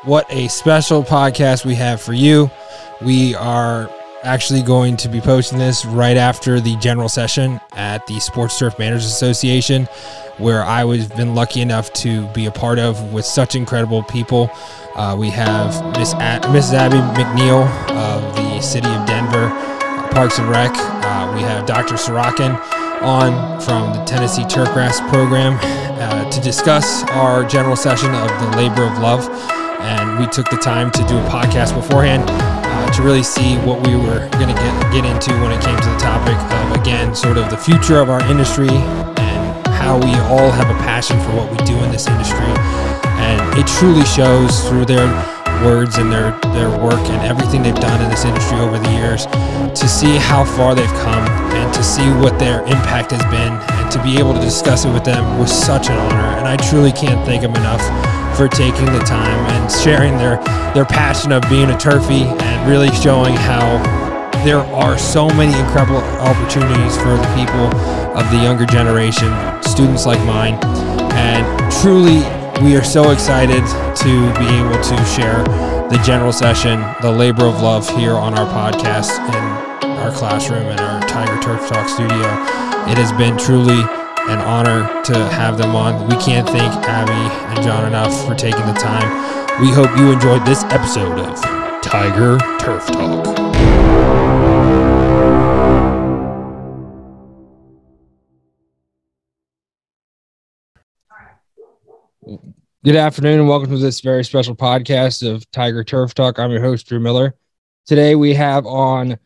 what a special podcast we have for you. We are actually going to be posting this right after the general session at the SportsTurf Managers Association, where I was been lucky enough to be a part of with such incredible people. We have Mrs. Abby McNeal of the City of Denver Parks and Rec. We have Dr. Sorochan on from the Tennessee Turfgrass program to discuss our general session of the labor of love. And we took the time to do a podcast beforehand to really see what we were going to get into when it came to the topic of, again, sort of the future of our industry and how we all have a passion for what we do in this industry. And it truly shows through their words and their work and everything they've done in this industry over the years, to see how far they've come and to see what their impact has been, and to be able to discuss it with them was such an honor. And I truly can't thank them enough for taking the time and sharing their passion of being a turfie, and really showing how there are so many incredible opportunities for the people of the younger generation, students like mine. And truly, we are so excited to be able to share the general session, the labor of love, here on our podcast in our classroom in our Tiger Turf Talk studio. It has been truly an honor to have them on. We can't thank Abby and John enough for taking the time. We hope you enjoyed this episode of Tiger Turf Talk. Good afternoon and welcome to this very special podcast of Tiger Turf Talk. I'm your host, Drew Miller. Today we have on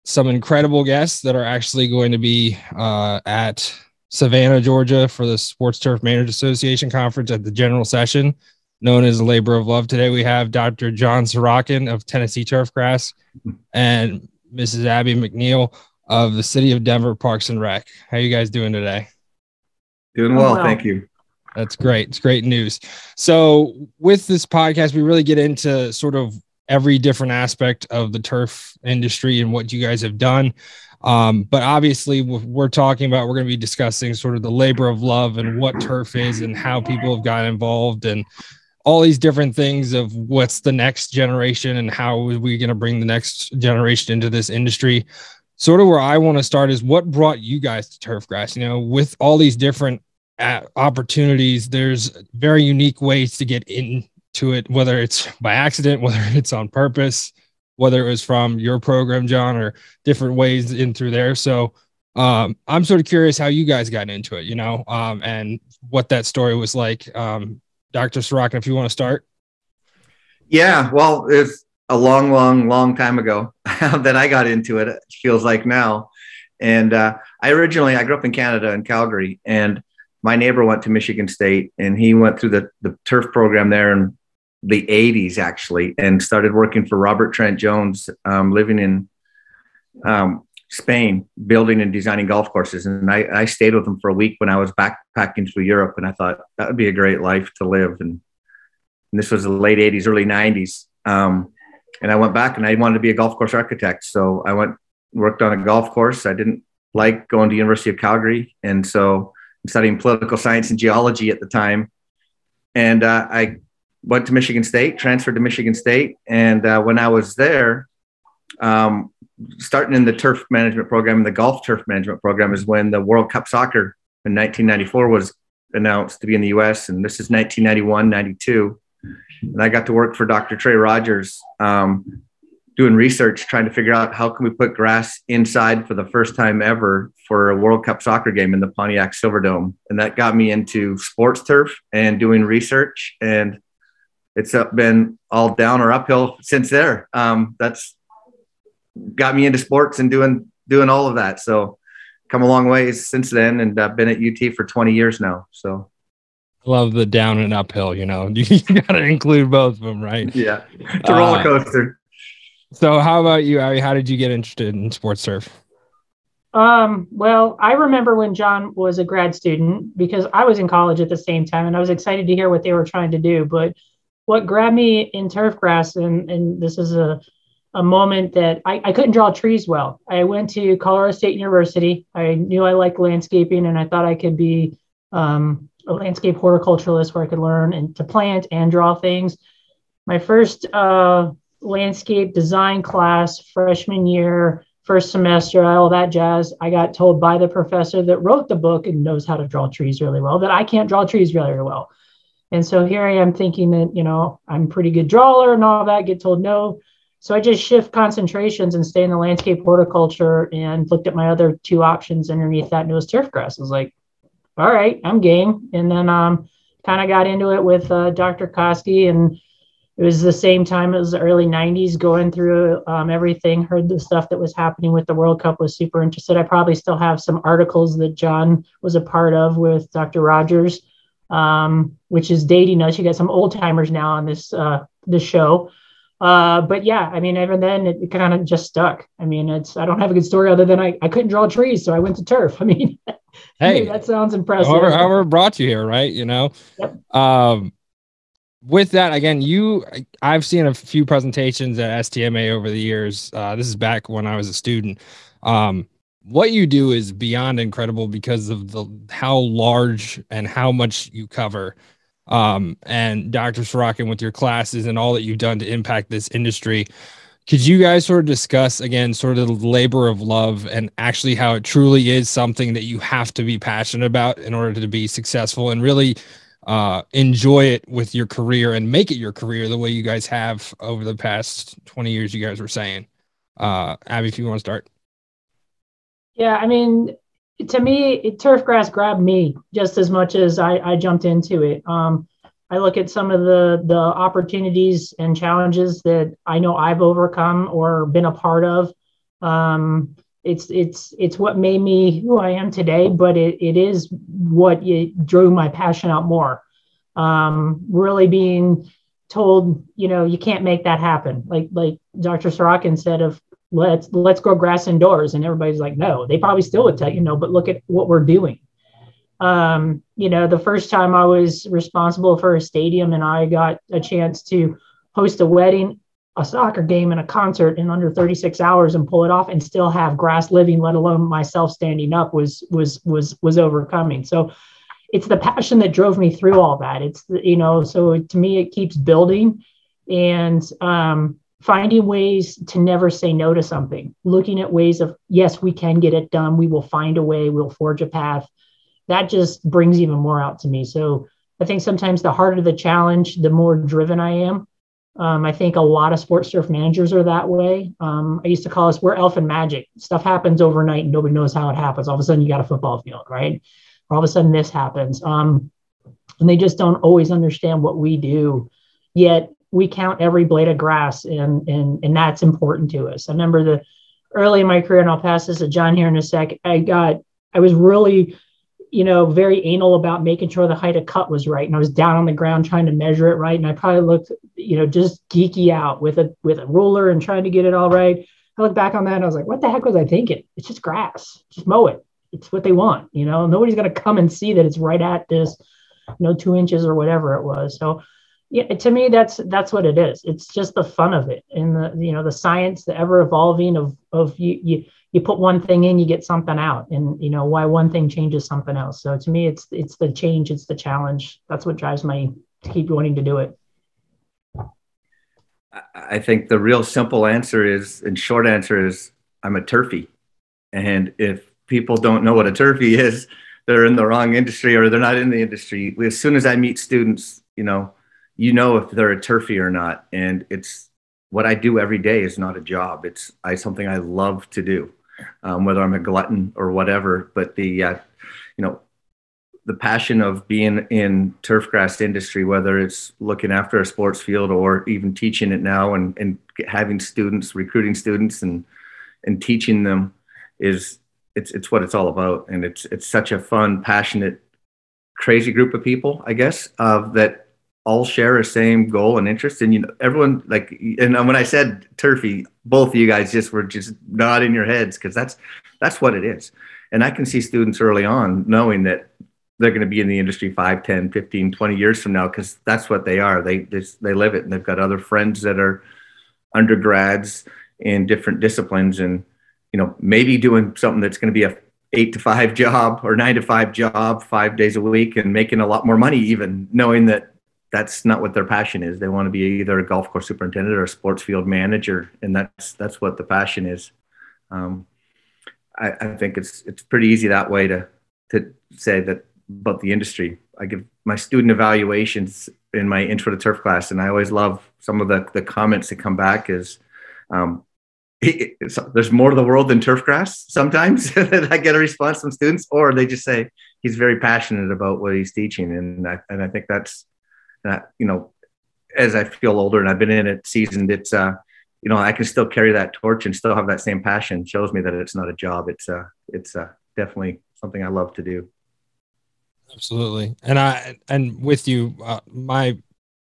some incredible guests that are actually going to be at Savannah, Georgia for the SportsTurf Managers Association Conference at the general session known as the Labor of Love. Today we have Dr. John Sorochan of Tennessee Turfgrass and Mrs. Abby McNeal of the City of Denver Parks and Rec. How are you guys doing today? Doing well, thank you. That's great. It's great news. So with this podcast, we really get into sort of every different aspect of the turf industry and what you guys have done. But obviously we're talking about, we're going to be discussing sort of the labor of love and what turf is and how people have got involved and all these different things of what's the next generation and how are we going to bring the next generation into this industry. Sort of where I want to start is what brought you guys to turfgrass. You know, with all these different opportunities, there's very unique ways to get into it, whether it's by accident, whether it's on purpose, whether it was from your program, John, or different ways in through there. So I'm sort of curious how you guys got into it, you know, and what that story was like. Dr. Sorochan, if you want to start. Yeah, well, it's a long time ago that I got into it. It feels like now. And I grew up in Canada, in Calgary, and my neighbor went to Michigan State, and he went through the turf program there in the 80s, actually, and started working for Robert Trent Jones, living in Spain, building and designing golf courses. And I stayed with him for a week when I was backpacking through Europe, and I thought that would be a great life to live. And this was the late 80s, early 90s. And I went back, and I wanted to be a golf course architect. So I worked on a golf course. I didn't like going to University of Calgary, and so I'm studying political science and geology at the time. And I went to Michigan State, transferred to Michigan State. And when I was there, starting in the turf management program, the golf turf management program, is when the World Cup Soccer in 1994 was announced to be in the U.S. And this is 1991, 92. And I got to work for Dr. Trey Rogers, doing research, trying to figure out how can we put grass inside for the first time ever for a World Cup soccer game in the Pontiac Silverdome. And that got me into SportsTurf and doing research. And it's been all down or uphill since there. That's got me into sports and doing all of that. So come a long ways since then, and I've been at UT for 20 years now. So love the down and uphill, you know, you got to include both of them, right? Yeah. It's a roller coaster. So how about you, Abby? How did you get interested in SportsTurf? Well, I remember when John was a grad student, because I was in college at the same time, and I was excited to hear what they were trying to do. But what grabbed me in turfgrass, and this is a moment that I couldn't draw trees well. I went to Colorado State University. I knew I liked landscaping, and I thought I could be a landscape horticulturalist where I could learn and to plant and draw things. My first landscape design class, freshman year, first semester, all that jazz, I got told by the professor that wrote the book and knows how to draw trees really well that I can't draw trees really well. And so here I am thinking that, I'm a pretty good drawer and all that, get told no. So I just shift concentrations and stay in the landscape horticulture and looked at my other two options underneath that, and it was turfgrass. I was like, all right, I'm game. And then kind of got into it with Dr. Koski, and it was the same time. It was the early 90s, going through everything, heard the stuff that was happening with the World Cup, was super interested. I probably still have some articles that John was a part of with Dr. Rogers, which is dating us. You got some old timers now on this show. But yeah, I mean, even then it kind of just stuck. I mean, I don't have a good story other than I couldn't draw trees, so I went to turf. I mean, hey, that sounds impressive. However brought you here, right? Yep. With that, again, I've seen a few presentations at STMA over the years. This is back when I was a student. What you do is beyond incredible because of how large and how much you cover. And Dr. Sorochan, with your classes and all that you've done to impact this industry, could you guys sort of discuss, again, sort of the labor of love and actually how it truly is something that you have to be passionate about in order to be successful and really enjoy it with your career and make it your career the way you guys have over the past 20 years, you guys were saying. Abby, if you want to start. Yeah, I mean, to me, turfgrass grabbed me just as much as I jumped into it. I look at some of the opportunities and challenges that I know I've overcome or been a part of. It's what made me who I am today, but it is what drove my passion out more. Really being told, you can't make that happen. Like Dr. Sorochan said, of let's grow grass indoors, and everybody's like, no. They probably still would tell you no, but look at what we're doing. The first time I was responsible for a stadium and I got a chance to host a wedding, a soccer game, and a concert in under 36 hours and pull it off and still have grass living, let alone myself standing up, was overcoming. So it's the passion that drove me through all that. So to me, it keeps building and finding ways to never say no to something, looking at ways of, yes, we can get it done. We will find a way, we'll forge a path. That just brings even more out to me. So I think sometimes the harder the challenge, the more driven I am. I think a lot of SportsTurf managers are that way. I used to call us, we're elfin magic. Stuff happens overnight and nobody knows how it happens. All of a sudden you got a football field, right? Or all of a sudden this happens. And they just don't always understand what we do. Yet we count every blade of grass, and that's important to us. I remember early in my career, and I'll pass this to John here in a sec, I was really, very anal about making sure the height of cut was right. And I was down on the ground trying to measure it right. And I probably looked, just geeky out with a ruler and trying to get it all right. I look back on that and I was like, what the heck was I thinking? It's just grass. Just mow it. It's what they want. Nobody's going to come and see that it's right at this, 2 inches or whatever it was. So yeah, to me, that's what it is. It's just the fun of it. And the science, the ever evolving of you put one thing in, you get something out, and why one thing changes something else. So to me, it's the change, it's the challenge. That's what drives me to keep wanting to do it. I think the real simple answer is, and short answer is, I'm a turfie. And if people don't know what a turfie is, they're in the wrong industry or they're not in the industry. As soon as I meet students, if they're a turfie or not. And it's what I do every day is not a job. It's something I love to do, whether I'm a glutton or whatever. But the passion of being in turfgrass industry, whether it's looking after a sports field or even teaching it now and having students, recruiting students and teaching them, it's what it's all about. And it's such a fun, passionate, crazy group of people, I guess, that all share a same goal and interest. And everyone, and when I said turfy, both of you guys were just nodding your heads, because that's what it is. And I can see students early on knowing that they're going to be in the industry 5, 10, 15, 20 years from now, because that's what they are. They live it, and they've got other friends that are undergrads in different disciplines, and maybe doing something that's going to be a 8 to 5 job or 9 to 5 job 5 days a week and making a lot more money, even knowing that that's not what their passion is. They want to be either a golf course superintendent or a sports field manager, and that's what the passion is. I think it's pretty easy that way to say that about the industry. I give my student evaluations in my intro to turf class, and I always love some of the comments that come back is, there's more to the world than turf grass sometimes. I get a response from students, or they just say he's very passionate about what he's teaching. And I think that's, as I feel older and I've been in it seasoned, it's, I can still carry that torch and still have that same passion. It shows me that it's not a job. It's definitely something I love to do. Absolutely. And with you, my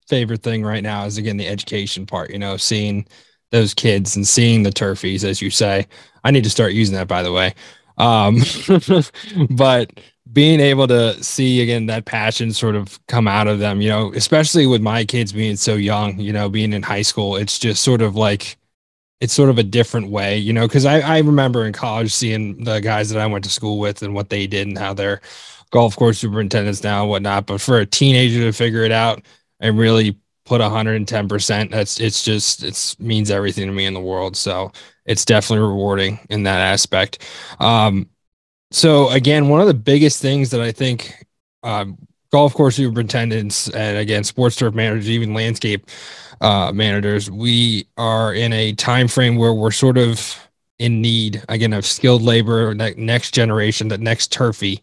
favorite thing right now is, again, the education part, seeing those kids and seeing the turfies, as you say. I need to start using that, by the way. But being able to see, again, that passion sort of come out of them, especially with my kids being so young, being in high school, it's just sort of like, it's sort of a different way, because I remember in college seeing the guys that I went to school with and what they did and how they're golf course superintendents now and whatnot. But for a teenager to figure it out and really put 110%, it means everything to me in the world. So it's definitely rewarding in that aspect. So again, one of the biggest things that I think golf course superintendents and, again, sports turf managers, even landscape managers, we are in a time frame where we're sort of in need, again, of skilled labor, that next generation, that next turfy,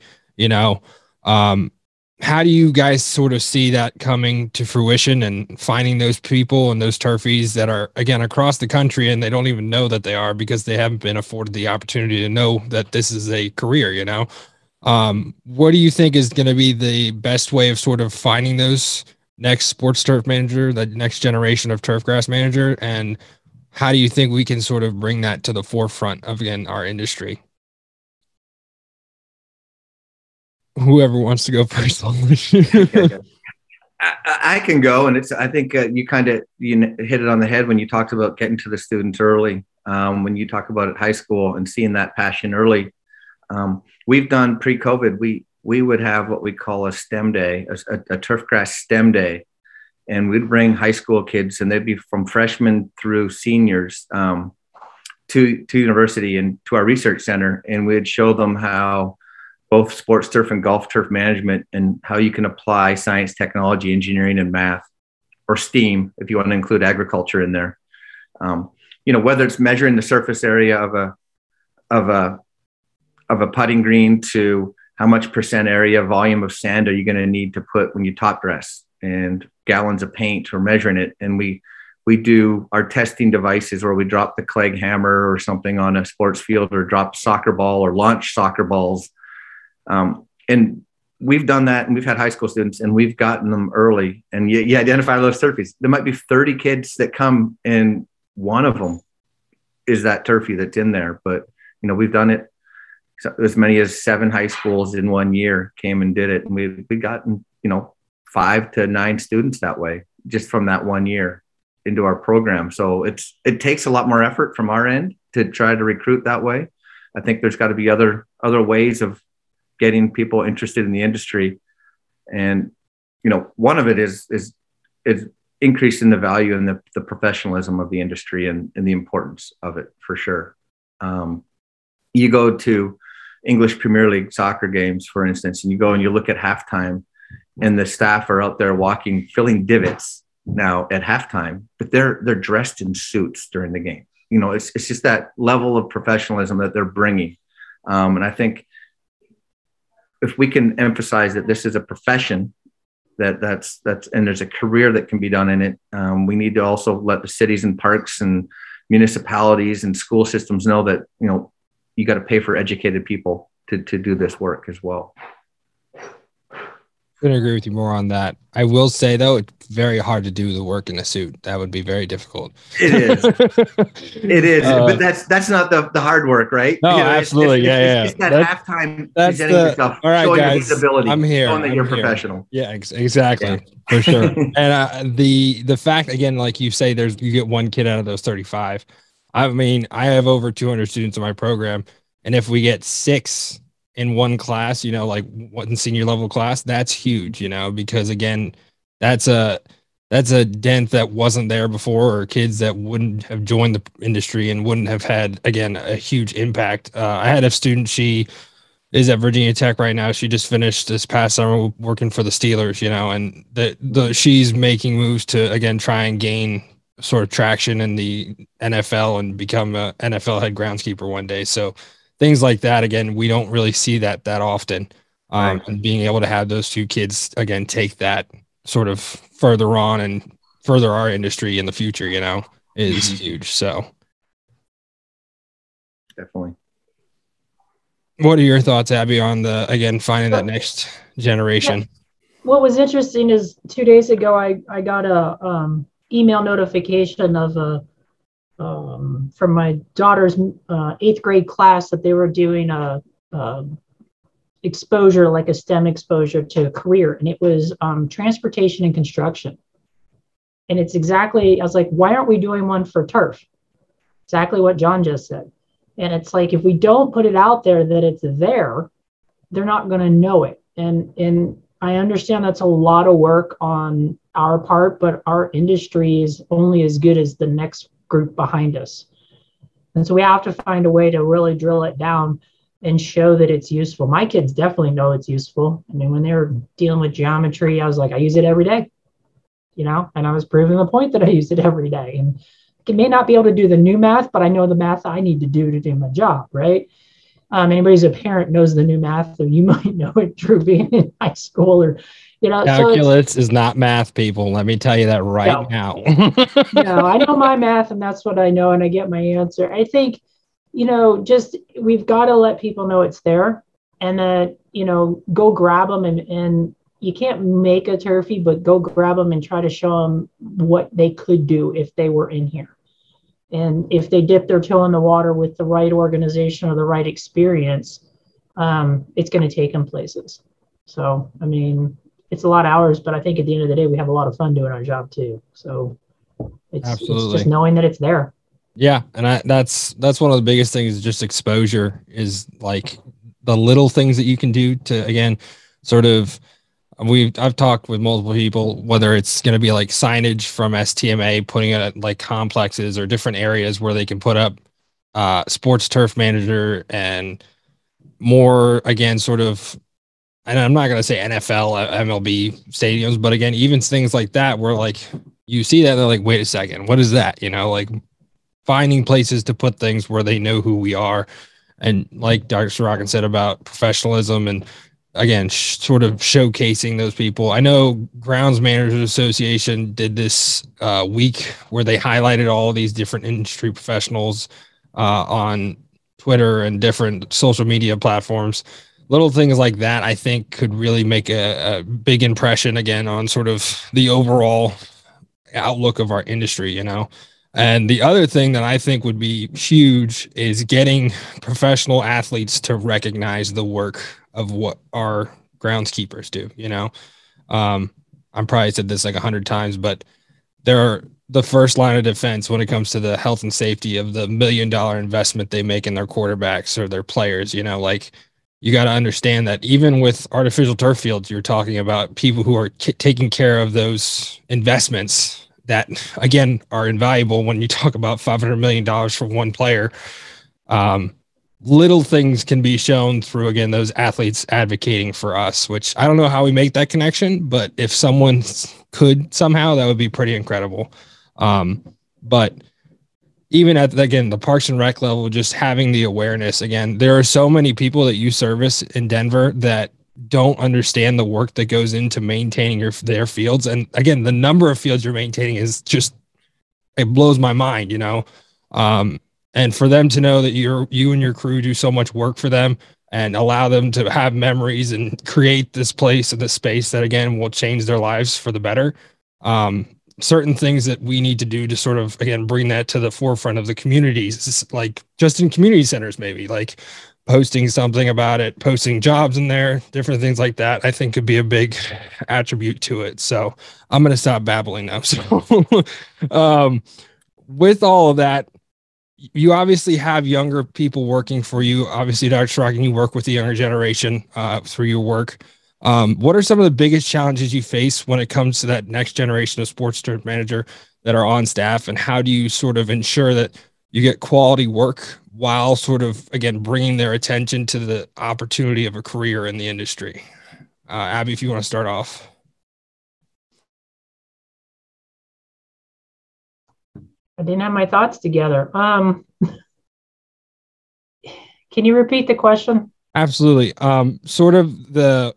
how do you guys sort of see that coming to fruition and finding those people and those turfies that are, again, across the country, and they don't even know that they are because they haven't been afforded the opportunity to know that this is a career, what do you think is going to be the best way of sort of finding those next sports turf manager, the next generation of turfgrass manager? And how do you think we can sort of bring that to the forefront of, again, our industry? Whoever wants to go first. I can go, and I think you hit it on the head when you talked about getting to the students early. When you talk about at high school and seeing that passion early, we've done pre-COVID. We would have what we call a STEM day, a turfgrass STEM day, and we'd bring high school kids, and they'd be from freshmen through seniors to university and to our research center, and we'd show them how both sports turf and golf turf management, and how you can apply science, technology, engineering, and math, or STEAM, if you want to include agriculture in there. Whether it's measuring the surface area of a putting green to how much percent area volume of sand are you going to need to put when you top dress, and gallons of paint, or measuring it. And we do our testing devices where we drop the Clegg hammer or something on a sports field, or drop soccer ball, or launch soccer balls. And we've done that, and we've had high school students, and we've gotten them early, and you identify those turfies. There might be 30 kids that come, and one of them is that turfie that's in there. But, we've done it. As many as 7 high schools in 1 year came and did it. And we've gotten, 5 to 9 students that way, just from that 1 year into our program. So it takes a lot more effort from our end to try to recruit that way. I think there's got to be other ways of getting people interested in the industry. And, one of it is increasing the value and the professionalism of the industry, and the importance of it, for sure. You go to English Premier League soccer games, for instance, and you go and you look at halftime, and the staff are out there filling divots now at halftime, but they're dressed in suits during the game. It's just that level of professionalism that they're bringing. And I think if we can emphasize that this is a profession, that's and there's a career that can be done in it, we need to also let the cities and parks and municipalities and school systems know that, you got to pay for educated people to do this work as well. Couldn't agree with you more on that. I will say, though, it's very hard to do the work in a suit. That would be very difficult. It is. It is. But that's not the hard work, right? No, absolutely. It's that halftime presenting yourself, all right, showing guys, your visibility, I'm here. showing that you're professional. Yeah, exactly. Yeah. For sure. And the fact, again, like you say, you get one kid out of those 35. I mean, I have over 200 students in my program, and if we get 6 in one class, like one senior level class, that's huge, because, again, that's a dent that wasn't there before, or kids that wouldn't have joined the industry and wouldn't have had, again, a huge impact. I had a student, she is at Virginia Tech right now. She just finished this past summer working for the Steelers, and she's making moves to, again, try and gain sort of traction in the NFL and become a NFL head groundskeeper one day. So things like that, again, we don't really see that often. Right. And being able to have those two kids, again, take that sort of further on and further our industry in the future, is huge. So Definitely. What are your thoughts, Abby, on again, finding that next generation? Yeah. What was interesting is 2 days ago, I got a email notification of from my daughter's 8th grade class that they were doing a exposure, like a STEM exposure to a career. And it was transportation and construction. And it's exactly, I was like, why aren't we doing one for turf? Exactly what John just said. And it's like, if we don't put it out there that it's there, they're not going to know it. And I understand that's a lot of work on our part, but our industry is only as good as the next group behind us. And so we have to find a way to really drill it down and show that it's useful. My kids definitely know it's useful. I mean, when they were dealing with geometry, I was like, I use it every day, and I was proving the point that I use it every day. And I may not be able to do the new math, but I know the math I need to do my job, right? Anybody who's a parent knows the new math, or you might know it through being in high school, or calculus is not math, people. Let me tell you that right now. No, I know my math, and that's what I know, and I get my answer. I think, just we've got to let people know it's there, and that go grab them, and you can't make a turfie, but go grab them and try to show them what they could do if they were in here. And if they dip their toe in the water with the right organization or the right experience, it's going to take them places. So, I mean, it's a lot of hours, but I think at the end of the day, we have a lot of fun doing our job too. So it's just knowing that it's there. Yeah. And that's one of the biggest things, is just exposure, is like the little things that you can do to, again, sort of, I've talked with multiple people, whether it's going to be like signage from STMA, putting it at like complexes or different areas where they can put up SportsTurf manager, and more, again, sort of, and I'm not going to say NFL, MLB stadiums, but again, even things like that, where like you see that, they're like, wait a second, what is that? Like finding places to put things where they know who we are. And like Dr. Sorochan said about professionalism, and again, sort of showcasing those people. I know Grounds Managers Association did this week where they highlighted all of these different industry professionals on Twitter and different social media platforms. Little things like that, I think, could really make a big impression, again, on sort of the overall outlook of our industry, And the other thing that I think would be huge is getting professional athletes to recognize the work of what our groundskeepers do. I'm probably said this like 100 times, but they're the first line of defense when it comes to the health and safety of the $1 million investment they make in their quarterbacks or their players. Like, you got to understand that even with artificial turf fields, you're talking about people who are taking care of those investments that, again, are invaluable when you talk about $500 million for one player. Little things can be shown through, again, those athletes advocating for us, which I don't know how we make that connection, but if someone could somehow, that would be pretty incredible. But even at, again, the Parks and Rec level, just having the awareness, again, there are so many people that you service in Denver that don't understand the work that goes into maintaining their fields. And again, the number of fields you're maintaining is just, it blows my mind, and for them to know that you and your crew do so much work for them and allow them to have memories and create this place and this space that, again, will change their lives for the better. Certain things that we need to do to sort of, again, bring that to the forefront of the communities, like just in community centers, maybe like posting something about it, posting jobs in there, different things like that, I think could be a big attribute to it. So I'm going to stop babbling now. So with all of that, you obviously have younger people working for you. Obviously, Dr. Sorochan, you work with the younger generation through your work. What are some of the biggest challenges you face when it comes to that next generation of sports turf manager that are on staff, and how do you sort of ensure that you get quality work while sort of, again, bringing their attention to the opportunity of a career in the industry? Abby, if you want to start off. I didn't have my thoughts together. Can you repeat the question? Absolutely. Sort of the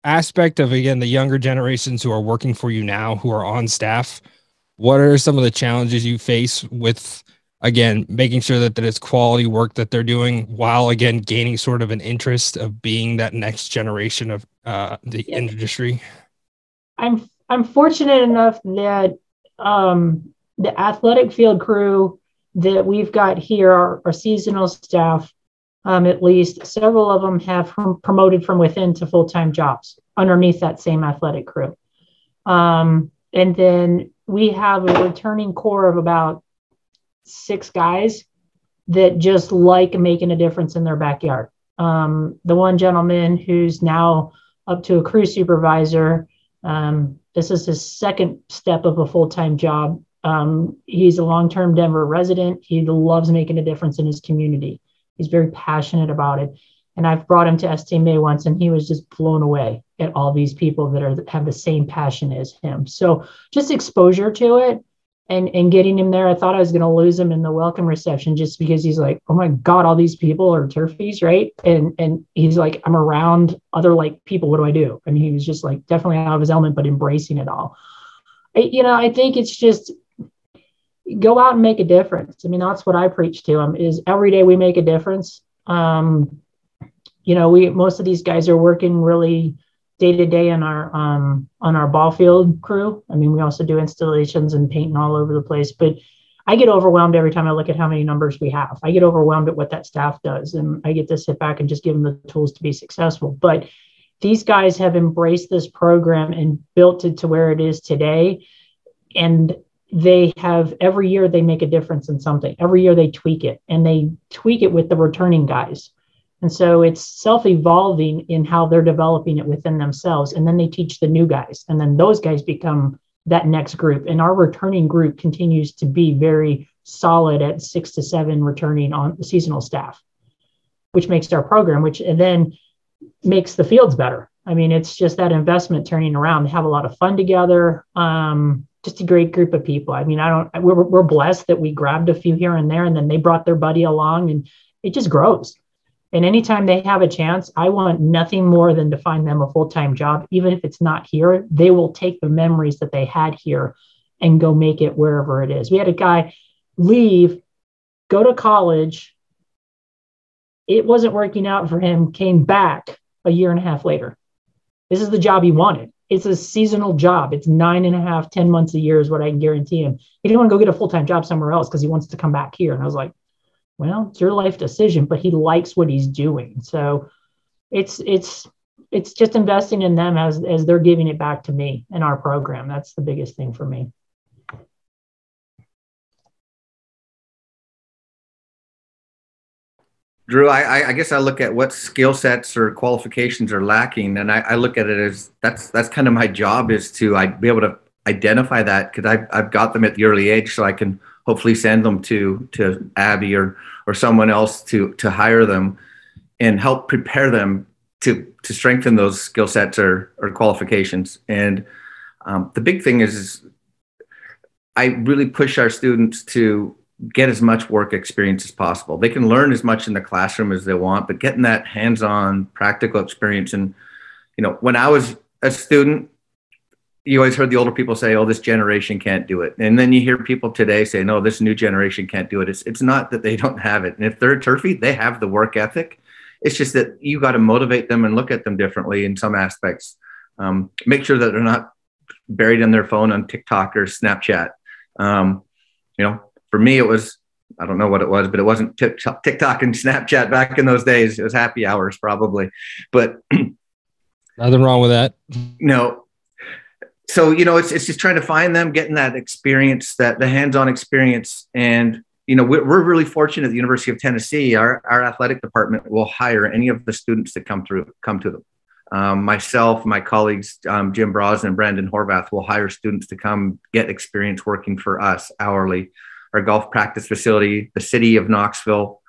aspect of, again, the younger generations who are working for you now, who are on staff. What are some of the challenges you face with, again, making sure that it's quality work that they're doing while, again, gaining sort of an interest of being that next generation of the industry? I'm fortunate enough that the athletic field crew that we've got here, our seasonal staff, at least several of them have promoted from within to full-time jobs underneath that same athletic crew. And then we have a returning core of about 6 guys that just like making a difference in their backyard. The one gentleman who's now up to a crew supervisor, this is his second step of a full-time job. He's a long-term Denver resident. He loves making a difference in his community. He's very passionate about it. And I've brought him to SFMA once, and he was just blown away at all these people that have the same passion as him. So just exposure to it and getting him there. I thought I was going to lose him in the welcome reception just because he's like, oh my God, all these people are turfies, right? And he's like, I'm around other like people. What do I do? I mean, he was just like definitely out of his element, but embracing it all. I think it's just go out and make a difference. I mean, that's what I preach to them is every day we make a difference. Most of these guys are working really day to day on our ball field crew. I mean, we also do installations and painting all over the place, but I get overwhelmed every time I look at how many numbers we have. I get overwhelmed at what that staff does, and I get to sit back and just give them the tools to be successful. But these guys have embraced this program and built it to where it is today. And they have every year they make a difference in something. Every year they tweak it, and they tweak it with the returning guys. And so it's self-evolving in how they're developing it within themselves. And then they teach the new guys, and then those guys become that next group. And our returning group continues to be very solid at 6 to 7 returning on the seasonal staff, which makes our program, which and then makes the fields better. I mean, it's just that investment turning around. They have a lot of fun together. Just a great group of people. I mean, we're blessed that we grabbed a few here and there, and then they brought their buddy along, and it just grows. And anytime they have a chance, I want nothing more than to find them a full-time job. Even if it's not here, they will take the memories that they had here and go make it wherever it is. We had a guy leave, go to college. It wasn't working out for him, came back a year and a half later. This is the job he wanted. It's a seasonal job. It's 9.5, 10 months a year is what I can guarantee him. He didn't want to go get a full-time job somewhere else because he wants to come back here. And I was like, well, it's your life decision, but he likes what he's doing. So it's just investing in them as they're giving it back to me in our program. That's the biggest thing for me. Drew, I guess I look at what skill sets or qualifications are lacking, and I look at it as that's kind of my job is to be able to identify that, because I've got them at the early age, so I can hopefully send them to Abby or someone else to hire them and help prepare them to strengthen those skill sets or qualifications. And the big thing is I really push our students to get as much work experience as possible. They can learn as much in the classroom as they want, but getting that hands-on practical experience. And, when I was a student, you always heard the older people say, oh, this generation can't do it. And then you hear people today say, no, this new generation can't do it. It's not that they don't have it. And if they're a turfie, they have the work ethic. It's just that you got to motivate them and look at them differently in some aspects. Make sure that they're not buried in their phone on TikTok or Snapchat. For me, it was, I don't know what it was, but it wasn't TikTok and Snapchat back in those days. It was happy hours probably, but nothing wrong with that. No. So, it's just trying to find them, getting that experience, that the hands-on experience. And, we're really fortunate at the University of Tennessee. Our athletic department will hire any of the students that come to them. Myself, my colleagues, Jim Brosnan and Brandon Horvath, will hire students to come get experience working for us hourly. Our golf practice facility, the city of Knoxville,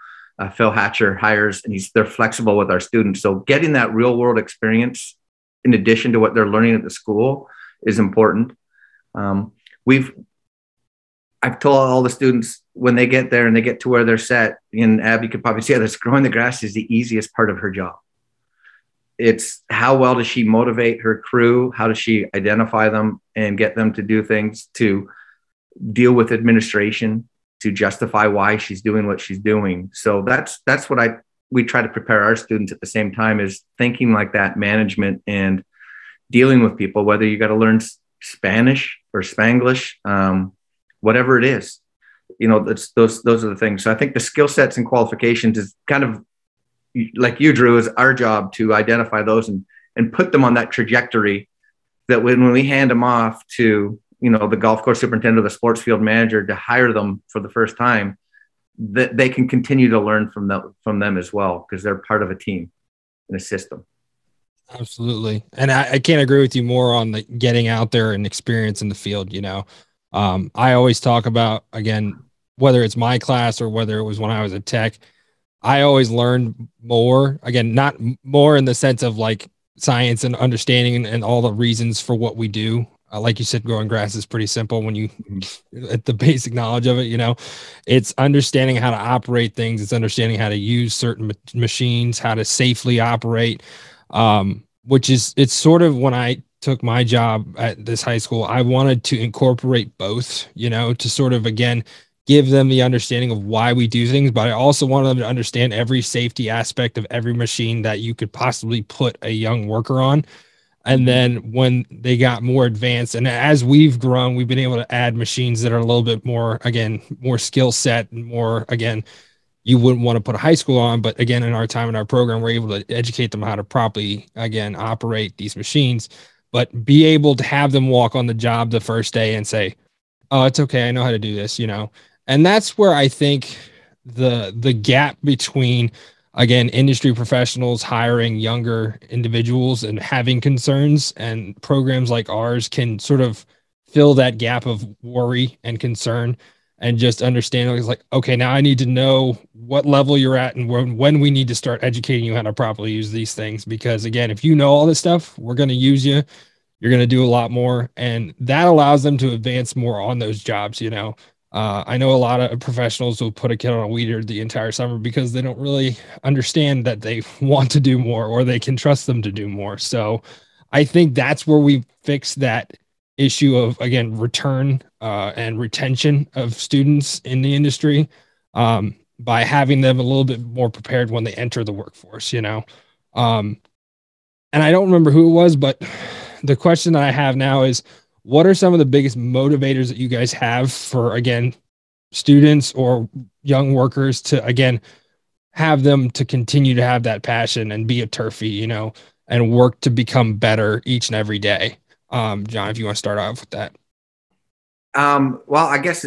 Phil Hatcher hires, and they're flexible with our students. So getting that real world experience in addition to what they're learning at the school is important. I've told all the students when they get there and they get to where they're set, and Abby could probably see this, growing the grass is the easiest part of her job. It's how well does she motivate her crew? How does she identify them and get them to do things, to deal with administration, to justify why she's doing what she's doing. So that's what we try to prepare our students at the same time, is thinking like that, management and dealing with people, whether you got to learn Spanish or Spanglish, whatever it is, those are the things. So I think the skill sets and qualifications is kind of like you, Drew, is our job to identify those and put them on that trajectory that when we hand them off to, the golf course superintendent or the sports field manager to hire them for the first time, that they can continue to learn from them as well, because they're part of a team and a system. Absolutely. And I can't agree with you more on the getting out there and experience in the field. I always talk about, again, whether it's my class or whether it was when I was a tech, I always learned more, again, not more in the sense of like science and understanding and all the reasons for what we do. Like you said, growing grass is pretty simple when you at the basic knowledge of it, it's understanding how to operate things. It's understanding how to use certain machines, how to safely operate, it's sort of when I took my job at this high school, I wanted to incorporate both, to sort of, again, give them the understanding of why we do things, but I also wanted them to understand every safety aspect of every machine that you could possibly put a young worker on. And then when they got more advanced, and as we've grown, we've been able to add machines that are a little bit more, again, more skill set and more, again, you wouldn't want to put a high school on, but again, in our time in our program, we're able to educate them how to properly, again, operate these machines, but be able to have them walk on the job the first day and say, oh, it's okay, I know how to do this, And that's where I think the gap between, again, industry professionals hiring younger individuals and having concerns, and programs like ours can sort of fill that gap of worry and concern, and just understand it's like, okay, now I need to know what level you're at and when we need to start educating you how to properly use these things. Because again, if you know all this stuff, we're going to use you. You're going to do a lot more, and that allows them to advance more on those jobs. I know a lot of professionals will put a kid on a weeder the entire summer because they don't really understand that they want to do more, or they can trust them to do more. So I think that's where we fix that issue of, again, return and retention of students in the industry by having them a little bit more prepared when they enter the workforce, And I don't remember who it was, but the question that I have now is, what are some of the biggest motivators that you guys have for, again, students or young workers to, again, have them to continue to have that passion and be a turfie, and work to become better each and every day? John, if you want to start off with that. Well, I guess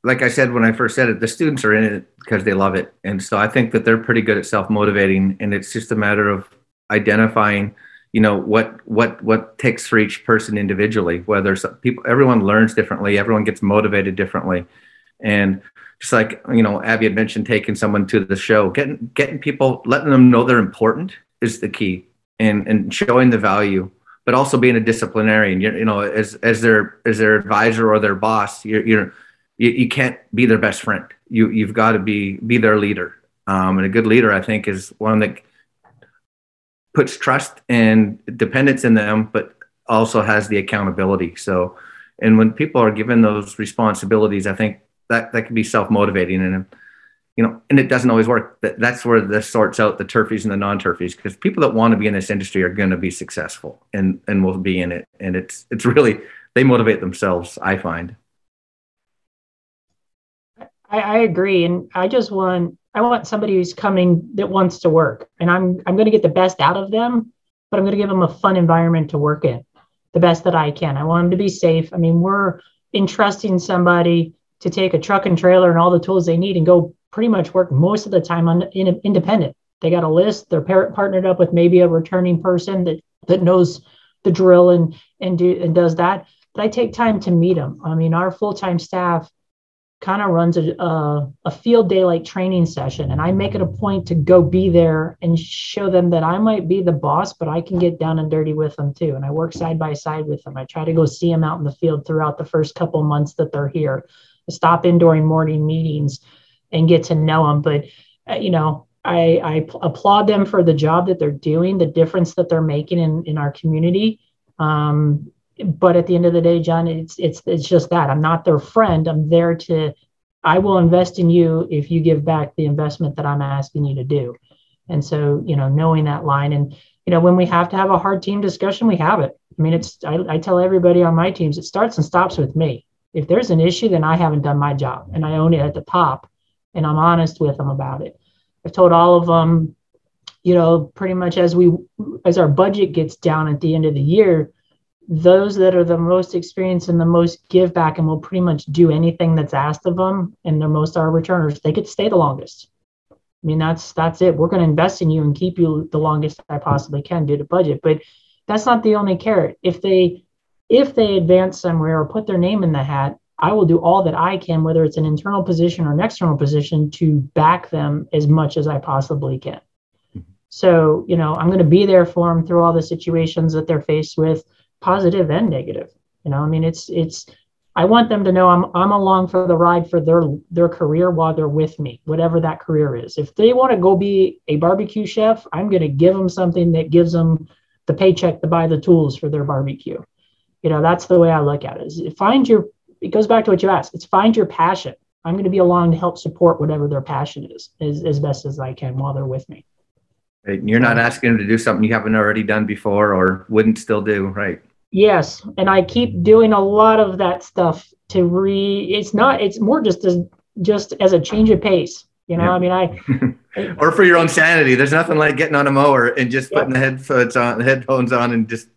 like I said, when I first said it, the students are in it because they love it. And so I think that they're pretty good at self-motivating, and it's just a matter of identifying, what takes for each person individually, whether everyone learns differently, everyone gets motivated differently. And just like, Abby had mentioned, taking someone to the show, getting people, letting them know they're important is the key, and showing the value, but also being a disciplinarian, as their advisor or their boss, you can't be their best friend. You've got to be their leader. And a good leader, I think, is one that puts trust and dependence in them, but also has the accountability. So, and when people are given those responsibilities, I think that can be self-motivating, and and it doesn't always work. That's where this sorts out the turfies and the non-turfies, because people that want to be in this industry are going to be successful and will be in it. And it's really, they motivate themselves, I find. I agree. And I want somebody who's coming that wants to work, and I'm going to get the best out of them, but I'm going to give them a fun environment to work in the best that I can. I want them to be safe. I mean, we're entrusting somebody to take a truck and trailer and all the tools they need and go pretty much work most of the time independent. They got a list. They're partnered up with maybe a returning person that knows the drill and does that. But I take time to meet them. I mean, our full-time staff kind of runs a field day like training session, and I make it a point to go be there and show them that I might be the boss, but I can get down and dirty with them too. And I work side by side with them. I try to go see them out in the field throughout the first couple of months that they're here. I stop in during morning meetings and get to know them. But I applaud them for the job that they're doing, the difference that they're making in our community. But at the end of the day, John, it's just that I'm not their friend. I'm there I will invest in you if you give back the investment that I'm asking you to do. And so, knowing that line, and, when we have to have a hard team discussion, we have it. I mean, I tell everybody on my teams, it starts and stops with me. If there's an issue, then I haven't done my job, and I own it at the top, and I'm honest with them about it. I've told all of them, pretty much as our budget gets down at the end of the year, those that are the most experienced and the most give back and will pretty much do anything that's asked of them, and they're most our returners, they get to stay the longest. I mean, that's it. We're going to invest in you and keep you the longest I possibly can due to budget. But that's not the only carrot. If they advance somewhere or put their name in the hat, I will do all that I can, whether it's an internal position or an external position, to back them as much as I possibly can. So, I'm going to be there for them through all the situations that they're faced with, positive and negative. I mean, I want them to know I'm along for the ride for their career while they're with me, whatever that career is. If they want to go be a barbecue chef, I'm going to give them something that gives them the paycheck to buy the tools for their barbecue. That's the way I look at it. It goes back to what you asked. It's find your passion. I'm going to be along to help support whatever their passion is as best as I can while they're with me. Right. You're not asking them to do something you haven't already done before or wouldn't still do, right? Yes, and I keep doing a lot of that stuff it's more just as a change of pace. Yeah. I mean, or for your own sanity. There's nothing like getting on a mower and just putting the headphones on and just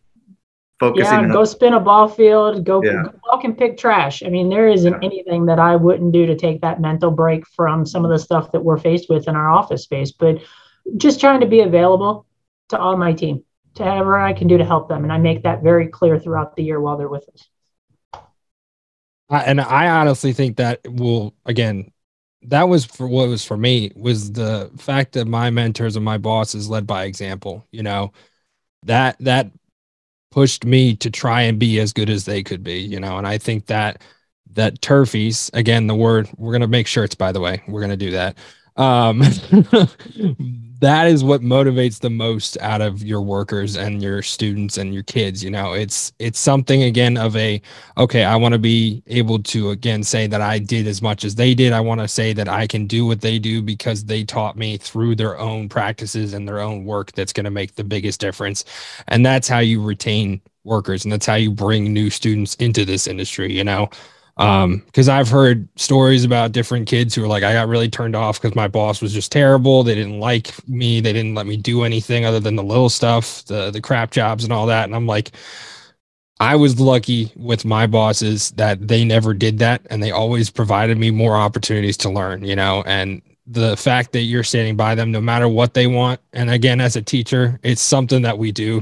focusing. Yeah, go spin a ball field, go walk and pick trash. I mean, there isn't anything that I wouldn't do to take that mental break from some of the stuff that we're faced with in our office space. But just trying to be available to all my team, to whatever I can do to help them. And I make that very clear throughout the year while they're with us. And I honestly think that that was for what was for me, was the fact that my mentors and my bosses led by example. That pushed me to try and be as good as they could be, and I think that turfies, again, the word, we're going to make shirts, by the way, we're going to do that. That is what motivates the most out of your workers and your students and your kids. It's something, again, of okay, I want to be able to, again, say that I did as much as they did. I want to say that I can do what they do because they taught me through their own practices and their own work. That's going to make the biggest difference. And that's how you retain workers, and that's how you bring new students into this industry, because I've heard stories about different kids who are like, I got really turned off because my boss was just terrible. They didn't like me. They didn't let me do anything other than the little stuff, the crap jobs and all that. And I'm like, I was lucky with my bosses that they never did that. And they always provided me more opportunities to learn, and the fact that you're standing by them no matter what they want. And again, as a teacher, it's something that we do,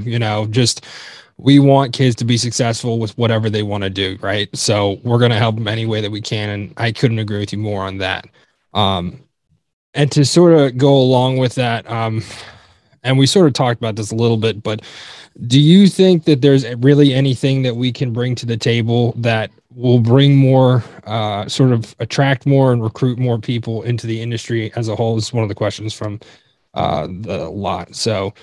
we want kids to be successful with whatever they want to do, right? So we're going to help them any way that we can. And I couldn't agree with you more on that. And to sort of go along with that, and we sort of talked about this a little bit, but do you think that there's really anything that we can bring to the table that will bring more, sort of attract more and recruit more people into the industry as a whole? This is one of the questions from the lot. So,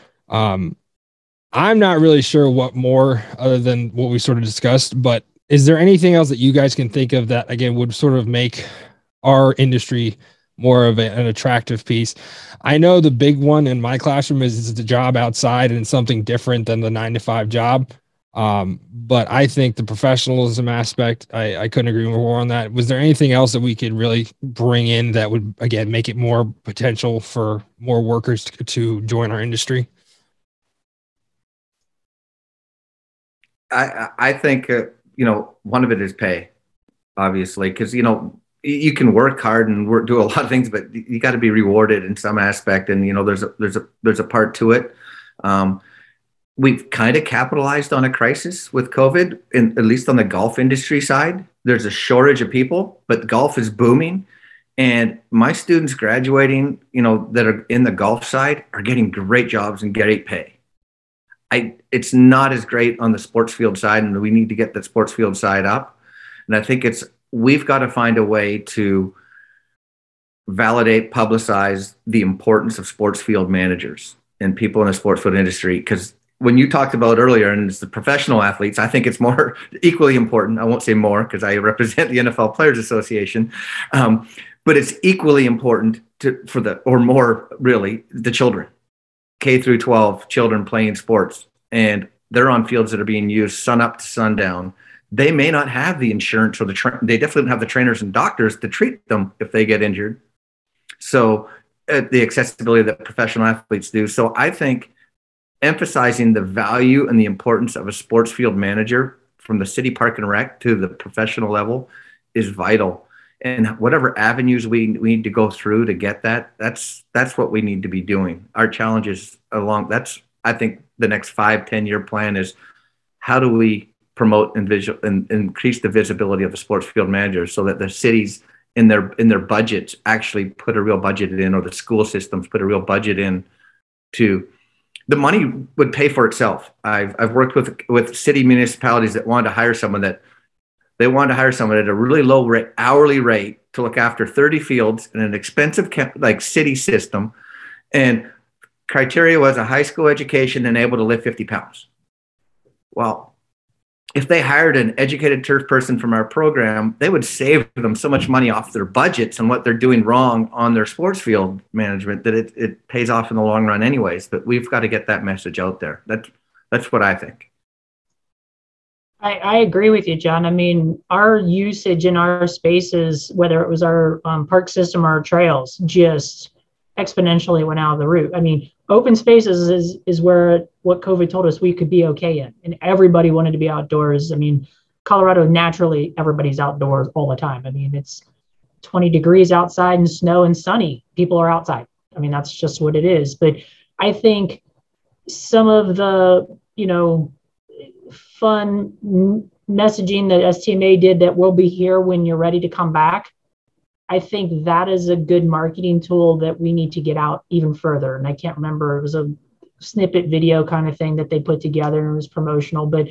I'm not really sure what more other than what we sort of discussed, but is there anything else that you guys can think of that, again, would sort of make our industry more of an attractive piece? I know the big one in my classroom is the job outside and something different than the 9-to-5 job. But I think the professionalism aspect, I couldn't agree more on that. Was there anything else that we could really bring in that would, again, make it more potential for more workers to join our industry? I think, one of it is pay, obviously, because, you can work hard and do a lot of things, but you got to be rewarded in some aspect. And, there's a part to it. We've kind of capitalized on a crisis with COVID, at least on the golf industry side. There's a shortage of people, but golf is booming. And my students graduating, that are in the golf side are getting great jobs and great pay. It's not as great on the sports field side, and we need to get the sports field side up. And I think we've got to find a way to validate, publicize the importance of sports field managers and people in the sports field industry. Because when you talked about earlier, and it's the professional athletes, I think it's more equally important. I won't say more because I represent the NFL Players Association, but it's equally important the children, K through 12 children playing sports, and they're on fields that are being used sun up to sundown. They may not have the insurance or they definitely don't have the trainers and doctors to treat them if they get injured. So the accessibility that professional athletes do. So I think emphasizing the value and the importance of a sports field manager from the city park and rec to the professional level is vital. And whatever avenues we need to go through to get that's what we need to be doing. Our challenge is I think the next 5-10 year plan is how do we promote and increase the visibility of the sports field managers so that the cities in their budgets actually put a real budget in, or the school systems put a real budget in to the money would pay for itself. I've worked with city municipalities that wanted to hire someone at a really low hourly rate to look after 30 fields in an expensive city system. And criteria was a high school education and able to lift 50 pounds. Well, if they hired an educated turf person from our program, they would save them so much money off their budgets and what they're doing wrong on their sports field management that it pays off in the long run anyways. But we've got to get that message out there. That's what I think. I agree with you, John. I mean, our usage in our spaces, whether it was our park system or our trails, just exponentially went out of the roof. I mean, open spaces is where what COVID told us we could be okay in, and everybody wanted to be outdoors. I mean, Colorado, naturally, everybody's outdoors all the time. I mean, it's 20 degrees outside and snow and sunny. People are outside. I mean, that's just what it is. But I think some of the, fun messaging that STMA did that we'll be here when you're ready to come back, I think that is a good marketing tool that we need to get out even further. And I can't remember, it was a snippet video kind of thing that they put together and it was promotional, but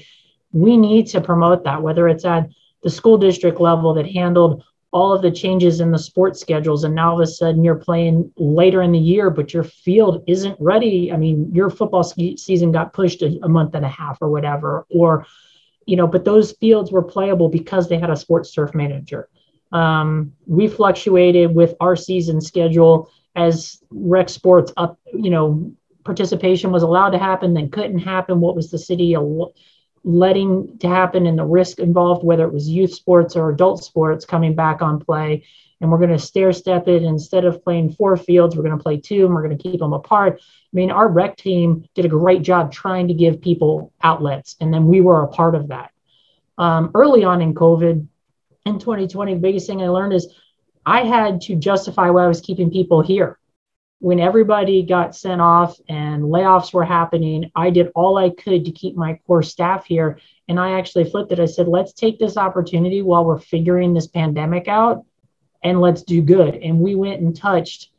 we need to promote that, whether it's at the school district level that handled all of the changes in the sports schedules. And now all of a sudden you're playing later in the year, but your field isn't ready. I mean, your football season got pushed a month and a half or whatever, or, but those fields were playable because they had a SportsTurf manager. We fluctuated with our season schedule as rec sports up, participation was allowed to happen, then couldn't happen. What was the city letting to happen and the risk involved, whether it was youth sports or adult sports coming back on play. And we're going to stair step it. Instead of playing 4 fields, we're going to play 2 and we're going to keep them apart. I mean, our rec team did a great job trying to give people outlets. And then we were a part of that. Early on in COVID in 2020, the biggest thing I learned is I had to justify why I was keeping people here. When everybody got sent off and layoffs were happening, I did all I could to keep my core staff here. And I actually flipped it. I said, let's take this opportunity while we're figuring this pandemic out and let's do good. And we went and touched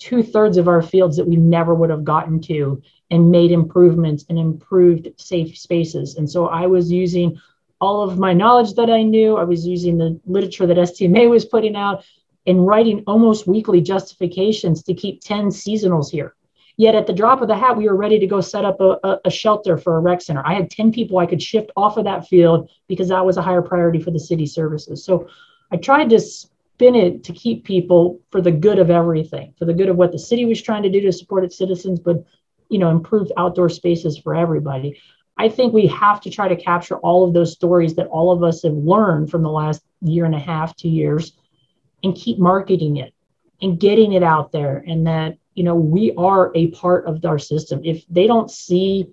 2/3 of our fields that we never would have gotten to and made improvements and improved safe spaces. And so I was using all of my knowledge that I knew. I was using the literature that STMA was putting out and writing almost weekly justifications to keep 10 seasonals here. Yet at the drop of the hat, we were ready to go set up a shelter for a rec center. I had 10 people I could shift off of that field because that was a higher priority for the city services. So I tried to spin it to keep people for the good of everything, for the good of what the city was trying to do to support its citizens, but improved outdoor spaces for everybody. I think we have to try to capture all of those stories that all of us have learned from the last year and a half, 2 years, and keep marketing it and getting it out there. And that, we are a part of our system. If they don't see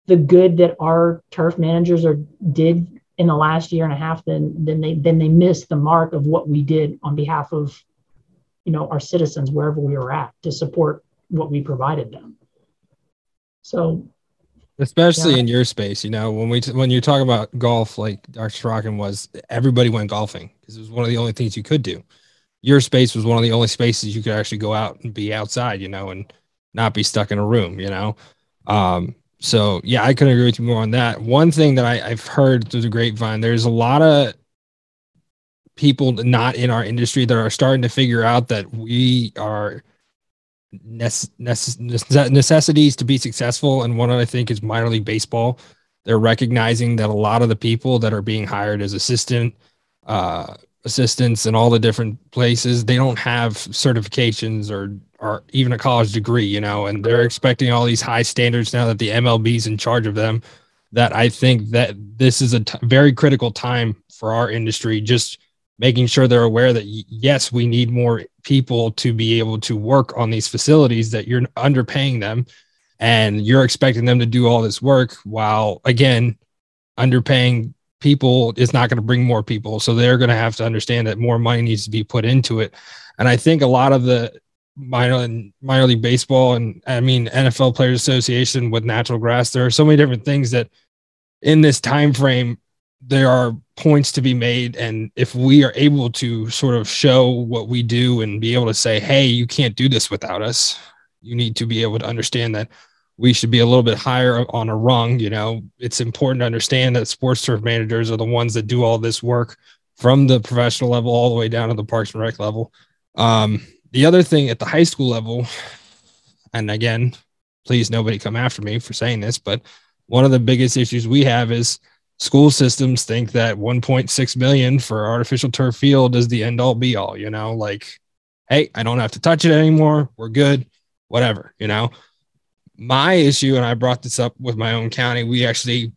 the good that our turf managers did in the last year and a half, then they missed the mark of what we did on behalf of, our citizens wherever we were at to support what we provided them. So, especially in your space, when you talk about golf, like Dr. Sorochan was, everybody went golfing because it was one of the only things you could do. Your space was one of the only spaces you could actually go out and be outside, and not be stuck in a room, So yeah, I couldn't agree with you more on that. One thing that I've heard through the grapevine, there's a lot of people not in our industry that are starting to figure out that we are necessities to be successful. And one, I think, is minor league baseball. They're recognizing that a lot of the people that are being hired as assistants in all the different places, they don't have certifications or even a college degree, and they're expecting all these high standards now that the MLB is in charge of them, that I think that this is a very critical time for our industry, just making sure they're aware that yes, we need more people to be able to work on these facilities, that you're underpaying them and you're expecting them to do all this work, while again, underpaying people is not going to bring more people. So they're going to have to understand that more money needs to be put into it. And I think a lot of the minor league baseball and NFL Players Association with natural grass, there are so many different things that in this time frame, there are points to be made. And if we are able to sort of show what we do and be able to say, hey, you can't do this without us, you need to be able to understand that we should be a little bit higher on a rung. It's important to understand that SportsTurf managers are the ones that do all this work from the professional level all the way down to the Parks and Rec level. The other thing at the high school level, and again, please nobody come after me for saying this, but one of the biggest issues we have is school systems think that 1.6 million for artificial turf field is the end all be all, like, hey, I don't have to touch it anymore. We're good, whatever, My issue, and I brought this up with my own county, we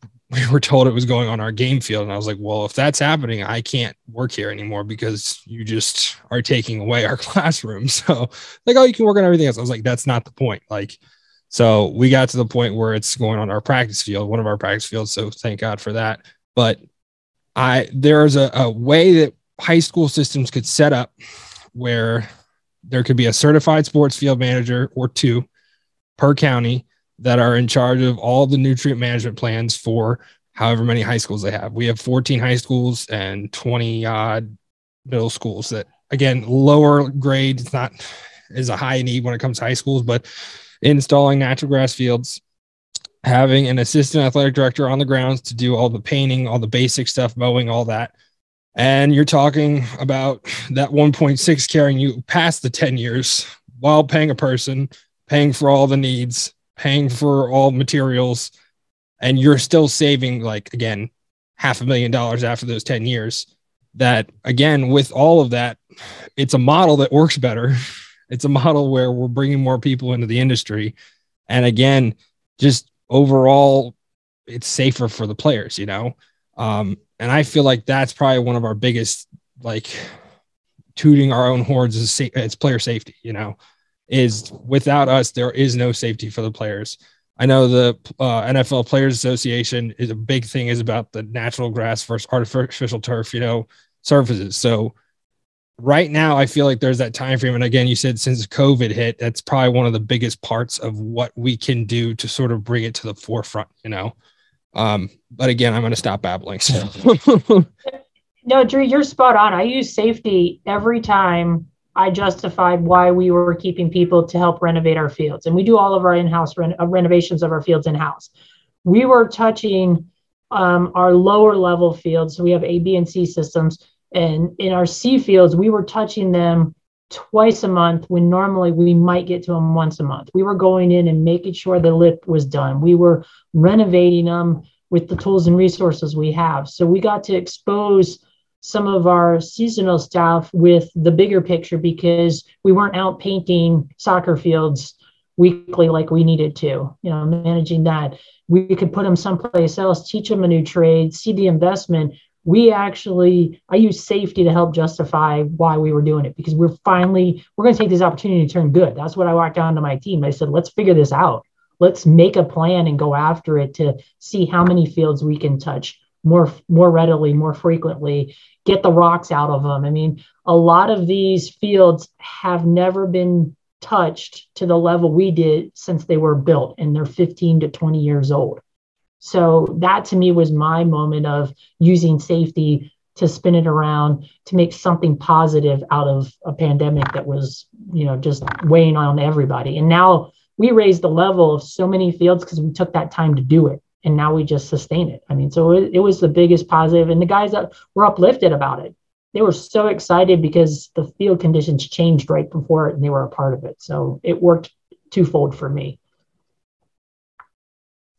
were told it was going on our game field. And I was like, well, if that's happening, I can't work here anymore because you just are taking away our classroom. So like, oh, you can work on everything else. I was like, that's not the point. Like, so we got to the point where it's going on our practice field, one of our practice fields. So thank God for that. But there's a way that high school systems could set up where there could be a certified sports field manager or two per county that are in charge of all the nutrient management plans for however many high schools they have. We have 14 high schools and 20 odd middle schools that, again, lower grade is a high need when it comes to high schools, but installing natural grass fields, having an assistant athletic director on the grounds to do all the painting, all the basic stuff, mowing, all that. And you're talking about that 1.6 carrying you past the 10 years while paying a person, paying for all the needs, paying for all materials, and you're still saving, like, again, $500,000 after those 10 years. That, again, with all of that, it's a model that works better. It's a model where we're bringing more people into the industry. And again, just overall, it's safer for the players, And I feel like that's probably one of our biggest, like, tooting our own horns is it's player safety, is without us, there is no safety for the players. I know the NFL Players Association is a big thing is about the natural grass versus artificial turf, surfaces. So right now I feel like there's that time frame. And again, you said since COVID hit, that's probably one of the biggest parts of what we can do to sort of bring it to the forefront, but again, I'm going to stop babbling. So. No, Drew, you're spot on. I use safety every time I justified why we were keeping people to help renovate our fields. And we do all of our in-house renovations of our fields in-house. We were touching our lower level fields. So we have A, B, and C systems. And in our C fields, we were touching them twice a month when normally we might get to them once a month. We were going in and making sure the lip was done. We were renovating them with the tools and resources we have. So we got to expose some of our seasonal staff with the bigger picture because we weren't out painting soccer fields weekly like we needed to, managing that. We could put them someplace else, teach them a new trade, see the investment. I use safety to help justify why we were doing it because we're going to take this opportunity to turn good. That's what I walked down to my team. I said, let's figure this out. Let's make a plan and go after it to see how many fields we can touch more readily, more frequently, get the rocks out of them. I mean, a lot of these fields have never been touched to the level we did since they were built, and they're 15 to 20 years old. So that to me was my moment of using safety to spin it around to make something positive out of a pandemic that was, just weighing on everybody. And now we raised the level of so many fields because we took that time to do it. And now we just sustain it. I mean, so it was the biggest positive. And the guys that were uplifted about it, they were so excited because the field conditions changed right before it and they were a part of it. So it worked twofold for me.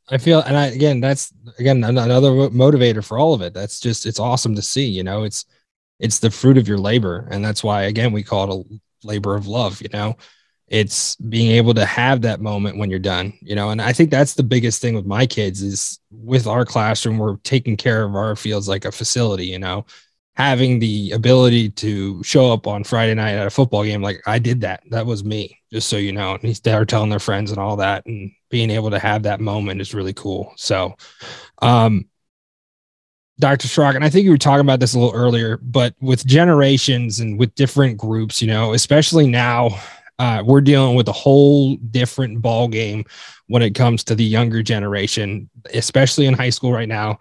I feel, and that's another motivator for all of it. That's just, it's awesome to see, it's the fruit of your labor. And that's why, again, we call it a labor of love, it's being able to have that moment when you're done, and I think that's the biggest thing with my kids is with our classroom, we're taking care of our fields like a facility, having the ability to show up on Friday night at a football game. Like I did that. That was me, just so you know, and they're telling their friends and all that, and being able to have that moment is really cool. So, Dr. Sorochan, I think you were talking about this a little earlier, but with generations and with different groups, especially now, we're dealing with a whole different ball game when it comes to the younger generation, especially in high school right now,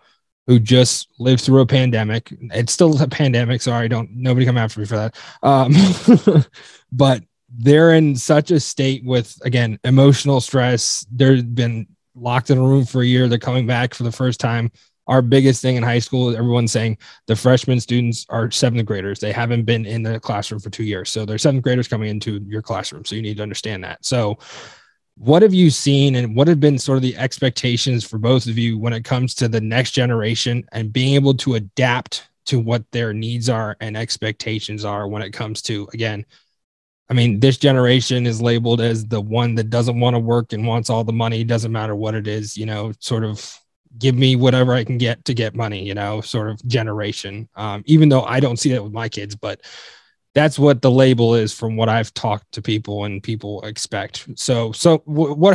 who just lived through a pandemic. It's still a pandemic. Sorry, nobody come after me for that. But they're in such a state with, again, emotional stress. They've been locked in a room for a year. They're coming back for the first time. Our biggest thing in high school, everyone's saying the freshman students are seventh graders. They haven't been in the classroom for 2 years. So they're seventh graders coming into your classroom. So you need to understand that. So what have you seen and what have been sort of the expectations for both of you when it comes to the next generation and being able to adapt to what their needs are and expectations are when it comes to, again, I mean, this generation is labeled as the one that doesn't want to work and wants all the money. Doesn't matter what it is, sort of give me whatever I can get to get money, sort of generation. Even though I don't see that with my kids, but that's what the label is from what I've talked to people and people expect. So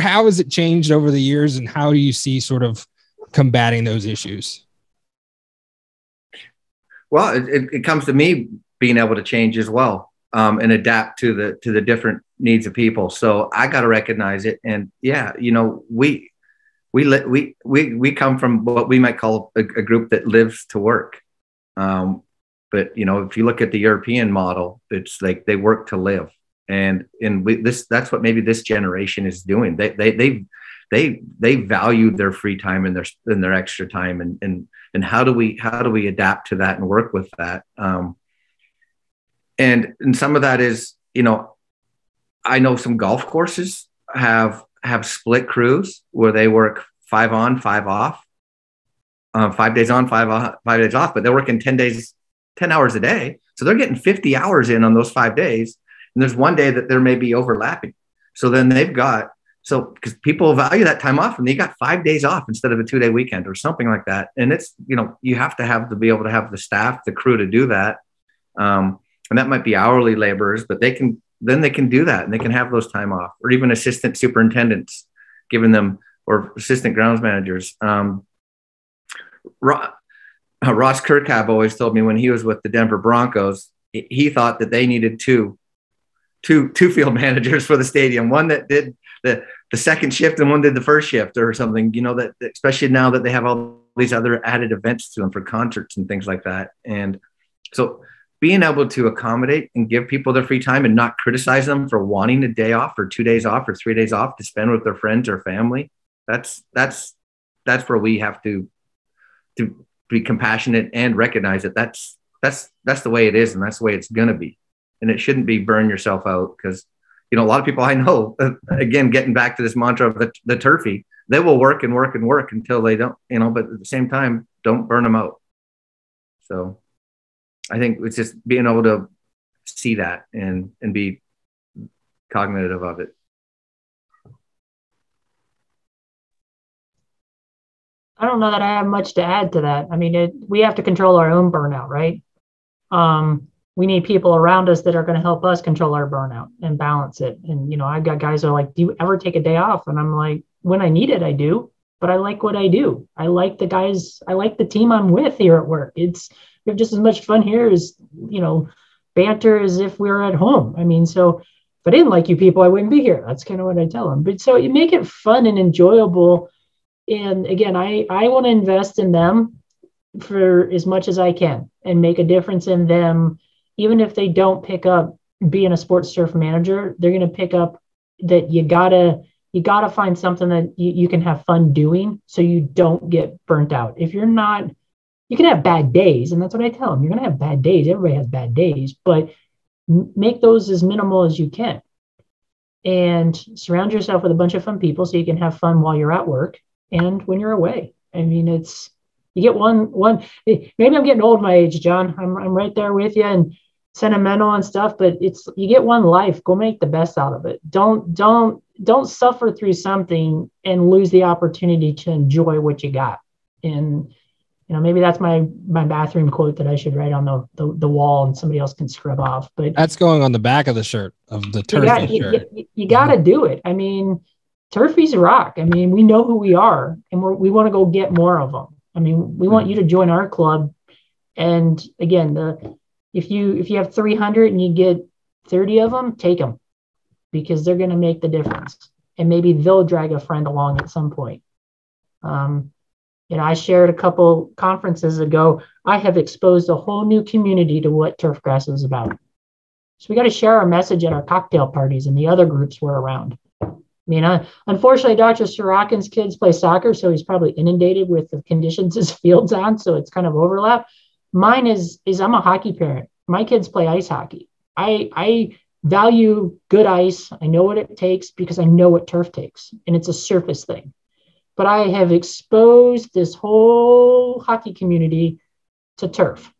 how has it changed over the years and how do you see sort of combating those issues? Well, it comes to me being able to change as well, and adapt to the different needs of people. So I got to recognize it. And yeah, we come from what we might call a group that lives to work. But if you look at the European model, it's like they work to live, and that's what maybe this generation is doing. They value their free time and their extra time, and how do we adapt to that and work with that? And some of that is, I know some golf courses have split crews where they work 5 on, 5 off, 5 days on, 5 days off, but they're working 10 hours a day. So they're getting 50 hours in on those 5 days. And there's one day that there may be overlapping. So then because people value that time off and they got 5 days off instead of a 2-day weekend or something like that. And it's, you have to be able to have the staff, the crew to do that. And that might be hourly laborers, but they can do that and they can have those time off, or even assistant superintendents giving them, or assistant grounds managers. Ross Kirkhab always told me when he was with the Denver Broncos, he thought that they needed two field managers for the stadium, one that did the second shift and one did the first shift or something, that especially now that they have all these other added events to them for concerts and things like that. And so being able to accommodate and give people their free time and not criticize them for wanting a day off or 2 days off or 3 days off to spend with their friends or family, that's where we have to be compassionate and recognize that that's the way it is and that's the way it's going to be. And it shouldn't be burn yourself out, because a lot of people I know, again, getting back to this mantra of the turfy, they will work and work and work until they don't, but at the same time, don't burn them out. So I think it's just being able to see that and be cognitive of it. I don't know that I have much to add to that. I mean, we have to control our own burnout, right? We need people around us that are going to help us control our burnout and balance it. And, I've got guys that are like, do you ever take a day off? And I'm like, when I need it, I do, but I like what I do. I like the guys. I like the team I'm with here at work. We have just as much fun here as, banter as if we were at home. I mean, so if I didn't like you people, I wouldn't be here. That's kind of what I tell them. But so you make it fun and enjoyable. And again, I want to invest in them for as much as I can and make a difference in them. Even if they don't pick up being a SportsTurf manager, they're going to pick up that you gotta find something that you can have fun doing so you don't get burnt out. If you're not, you can have bad days, and that's what I tell them. You're going to have bad days. Everybody has bad days, but make those as minimal as you can. And surround yourself with a bunch of fun people so you can have fun while you're at work and when you're away. I mean, you get one. Maybe I'm getting old my age, John. I'm right there with you and sentimental and stuff, but you get one life. Go make the best out of it. Don't suffer through something and lose the opportunity to enjoy what you got. And maybe that's my bathroom quote that I should write on the wall and somebody else can scrub off. But that's going on the back of the shirt, of the Turfy shirt. You got to do it. I mean, Turfies rock. I mean, we know who we are, and we want to go get more of them. I mean, we want you to join our club. And again, if you have 300 and you get 30 of them, take them, because they're going to make the difference. And maybe they'll drag a friend along at some point. I shared a couple conferences ago, I have exposed a whole new community to what turfgrass is about. So we got to share our message at our cocktail parties and the other groups we're around. I mean, unfortunately, Dr. Sorochan's kids play soccer, so he's probably inundated with the conditions his field's on, so it's kind of overlap. Mine is I'm a hockey parent. My kids play ice hockey. I value good ice. I know what it takes because I know what turf takes, and it's a surface thing. But I have exposed this whole hockey community to turf.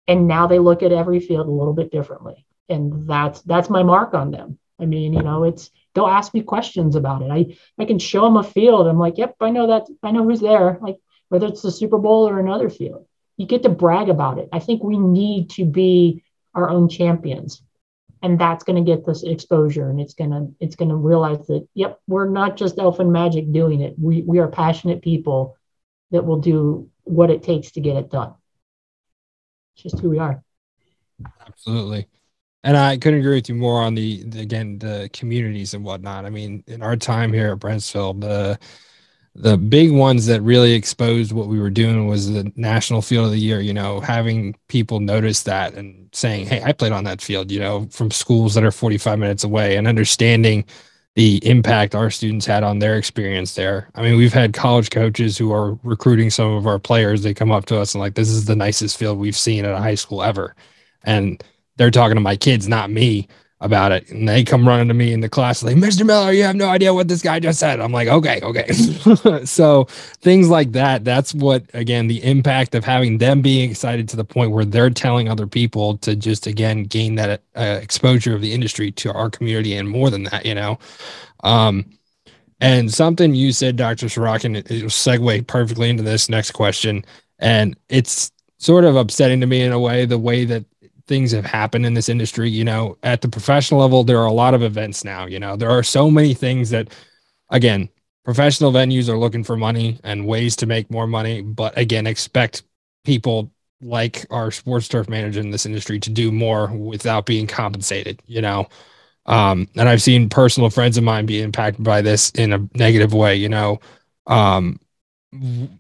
And now they look at every field a little bit differently. And that's my mark on them. I mean, they'll ask me questions about it. I can show them a field. I'm like, yep, I know that. I know who's there. Like whether it's the Super Bowl or another field, you get to brag about it. I think we need to be our own champions. And that's going to get this exposure, and it's going to realize that, yep, we're not just elfin magic doing it. We are passionate people that will do what it takes to get it done. It's just who we are. Absolutely. And I couldn't agree with you more on the communities and whatnot. I mean, in our time here at Brentsville, the big ones that really exposed what we were doing was the National Field of the Year, having people notice that and saying, hey, I played on that field, from schools that are 45 minutes away, and understanding the impact our students had on their experience there. I mean, we've had college coaches who are recruiting some of our players. They come up to us and like, this is the nicest field we've seen at a high school ever. And they're talking to my kids, not me, about it. And they come running to me in the class like, Mr. Miller, you have no idea what this guy just said. I'm like, okay. So things like that, that's what, again, the impact of having them being excited to the point where they're telling other people to just, again, gain that exposure of the industry to our community and more than that, and something you said, Dr. Sorochan, it will segue perfectly into this next question. And it's sort of upsetting to me in a way, the way that things have happened in this industry. At the professional level, there are a lot of events now. There are so many things that, again, professional venues are looking for money and ways to make more money, but again, expect people like our SportsTurf manager in this industry to do more without being compensated, and I've seen personal friends of mine be impacted by this in a negative way.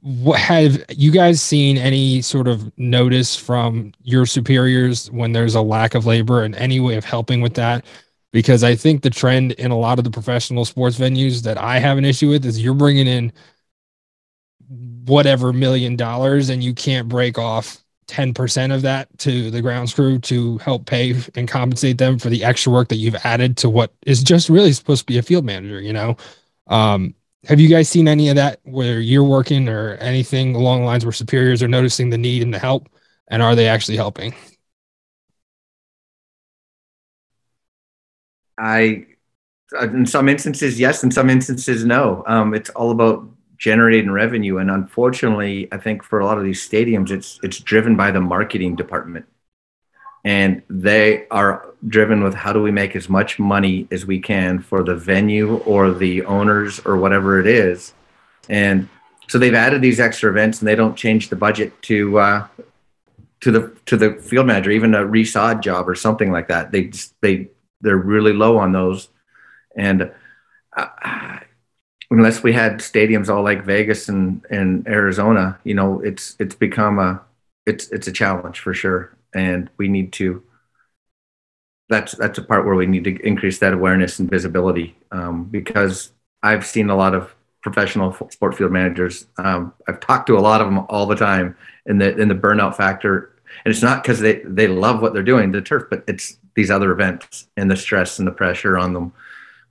What have you guys seen any sort of notice from your superiors when there's a lack of labor and any way of helping with that? Because I think the trend in a lot of the professional sports venues that I have an issue with is you're bringing in whatever $1 million and you can't break off 10% of that to the grounds crew to help pay and compensate them for the extra work that you've added to what is just really supposed to be a field manager, Have you guys seen any of that where you're working or anything along the lines where superiors are noticing the need and the help, and are they actually helping? In some instances, yes. In some instances, no. It's all about generating revenue. And unfortunately, I think for a lot of these stadiums, it's driven by the marketing department. And they are driven with how do we make as much money as we can for the venue or the owners or whatever it is. And so they've added these extra events, and they don't change the budget to the field manager, even a resod job or something like that. They're really low on those. And unless we had stadiums all like Vegas and Arizona, you know, it's become it's a challenge for sure. And we need to, that's a part where we need to increase that awareness and visibility, because I've seen a lot of professional sport field managers. I've talked to a lot of them all the time, in the burnout factor. And it's not because they love what they're doing, the turf, but it's these other events and the stress and the pressure on them.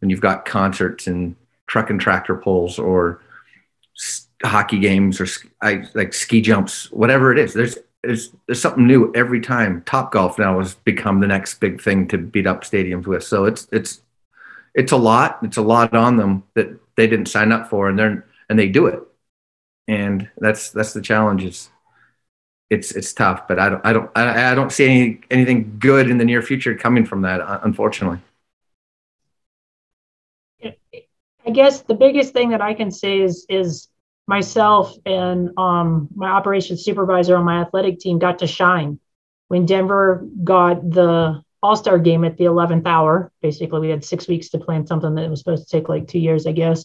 When you've got concerts and truck and tractor pulls, or hockey games, or like ski jumps, whatever it is, there's something new every time. Top golf now has become the next big thing to beat up stadiums with. So it's a lot. It's a lot on them that they didn't sign up for, and they do it. And that's the challenge. It's tough, but I don't see anything good in the near future coming from that, unfortunately. I guess the biggest thing that I can say is myself and my operations supervisor on my athletic team got to shine when Denver got the All-Star game at the 11th hour. Basically, we had 6 weeks to plan something that was supposed to take like 2 years, I guess.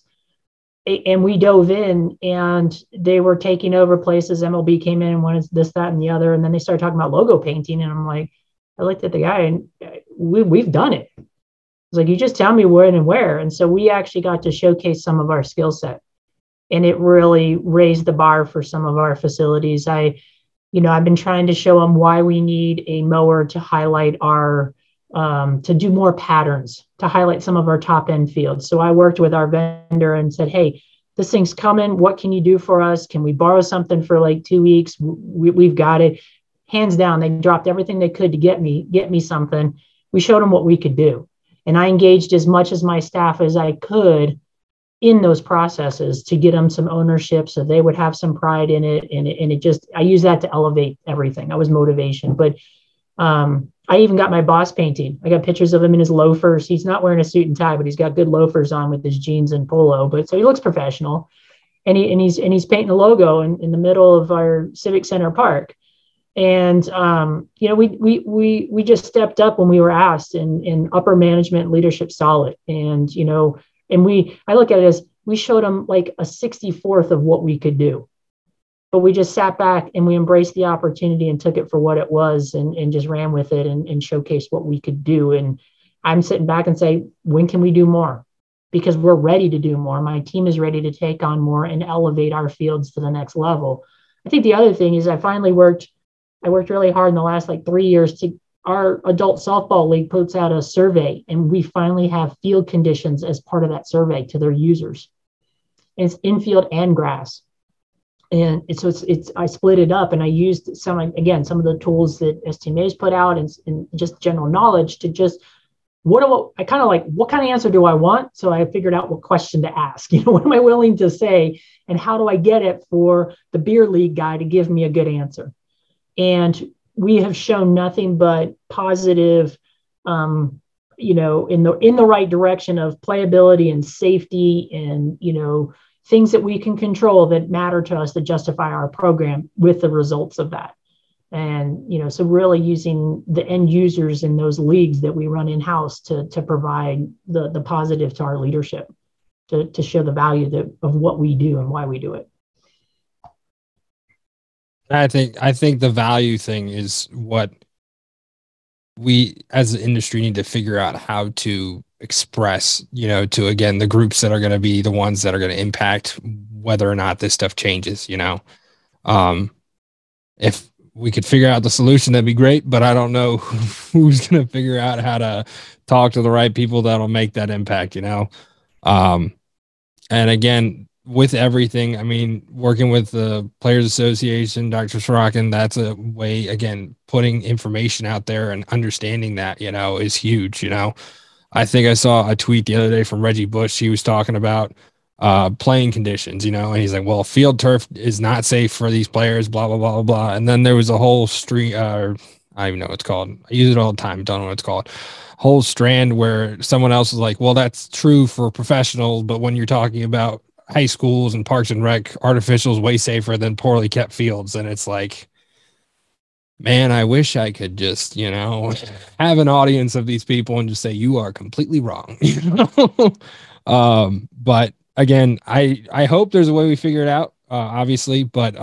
And we dove in, and they were taking over places. MLB came in and wanted this, that, and the other. And then they started talking about logo painting. And I'm like, I looked at the guy, and we've done it. I was like, you just tell me when and where. And so we actually got to showcase some of our skill set. And it really raised the bar for some of our facilities. I've been trying to show them why we need a mower to highlight our to do more patterns, to highlight some of our top end fields. So I worked with our vendor and said, hey, this thing's coming. What can you do for us? Can we borrow something for like 2 weeks? We've got it. Hands down, they dropped everything they could to get me something. We showed them what we could do. And I engaged as much as my staff as I could in those processes to get them some ownership so they would have some pride in it. And it just, I use that to elevate everything. That was motivation. But I even got my boss painting. I got pictures of him in his loafers. He's not wearing a suit and tie, but he's got good loafers on with his jeans and polo. But so he looks professional, and he's painting a logo in the middle of our Civic Center park. And we just stepped up when we were asked, and upper management leadership saw it. And I look at it as we showed them like a 64th of what we could do. But we just sat back and we embraced the opportunity and took it for what it was, and just ran with it and showcased what we could do. And I'm sitting back and say, when can we do more? Because we're ready to do more. My team is ready to take on more and elevate our fields to the next level. I think the other thing is I worked really hard in the last like 3 years to our adult softball league puts out a survey, and we finally have field conditions as part of that survey to their users. And it's infield and grass. And I split it up, and I used some of the tools that STMA's put out and just general knowledge to just, what kind of answer do I want? So I figured out what question to ask, what am I willing to say, and how do I get it for the beer league guy to give me a good answer? And we have shown nothing but positive, in the right direction of playability and safety and, things that we can control that matter to us that justify our program with the results of that. And, so really using the end users in those leagues that we run in-house to provide the positive to our leadership, to show the value of what we do and why we do it. I think the value thing is what we as an industry need to figure out how to express, to, again, the groups that are going to be the ones that are going to impact whether or not this stuff changes. If we could figure out the solution, that'd be great, but I don't know who's going to figure out how to talk to the right people that'll make that impact, and again, with everything, I mean, working with the Players Association, Dr. Sorochan, that's a way, again, putting information out there and understanding that, is huge. I think I saw a tweet the other day from Reggie Bush. He was talking about playing conditions, and he's like, well, field turf is not safe for these players, blah, blah, blah, blah. And then there was a whole street, I don't even know what it's called. I use it all the time. Don't know what it's called. Whole strand where someone else is like, well, that's true for professionals, but when you're talking about high schools and parks and rec, artificial is way safer than poorly kept fields. And it's like, man, I wish I could just, have an audience of these people and just say, you are completely wrong. But again, I hope there's a way we figure it out, obviously, but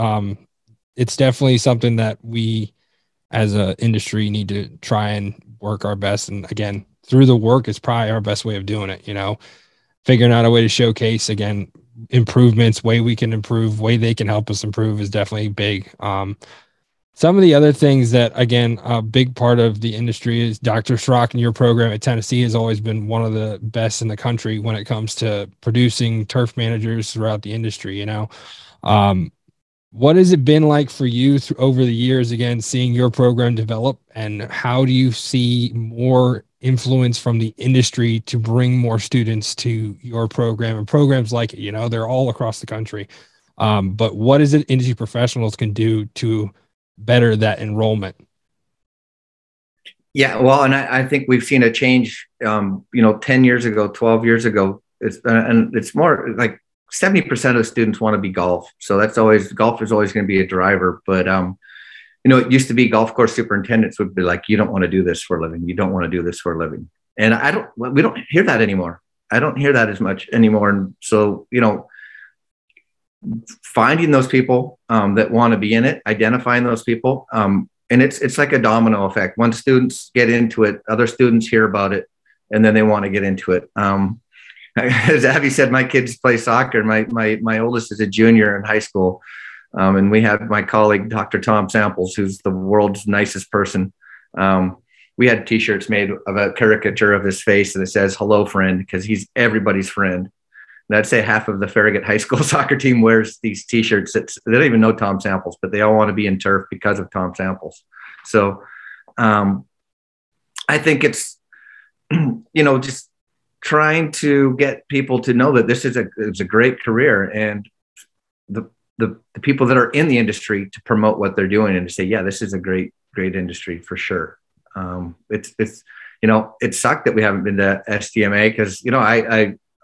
it's definitely something that we as an industry need to try and work our best. And again, through the work is probably our best way of doing it, figuring out a way to showcase, again, improvements, way we can improve, way they can help us improve is definitely big. Some of the other things that, again, a big part of the industry is Dr. Sorochan, your program at Tennessee has always been one of the best in the country when it comes to producing turf managers throughout the industry. What has it been like for you over the years, again, seeing your program develop, and how do you see more influence from the industry to bring more students to your program and programs like it? They're all across the country. But what is it industry professionals can do to better that enrollment? Yeah, well, and I think we've seen a change, 10 years ago, 12 years ago, it's more like 70% of students want to be golf. So golf is always going to be a driver. But, it used to be golf course superintendents would be like, you don't want to do this for a living. You don't want to do this for a living. And we don't hear that anymore. I don't hear that as much anymore. And so, finding those people that want to be in it, identifying those people. And it's like a domino effect. Once students get into it, other students hear about it, and then they want to get into it. As Abby said, my kids play soccer. My oldest is a junior in high school. And we have my colleague, Dr. Tom Samples, who's the world's nicest person. We had T-shirts made of a caricature of his face, and it says, "Hello, friend," because he's everybody's friend. And I'd say half of the Farragut High School soccer team wears these T-shirts. They don't even know Tom Samples, but they all want to be in turf because of Tom Samples. So I think it's, just trying to get people to know that this is a great career, and the people that are in the industry to promote what they're doing and to say, yeah, this is a great industry for sure. It sucked that we haven't been to STMA because,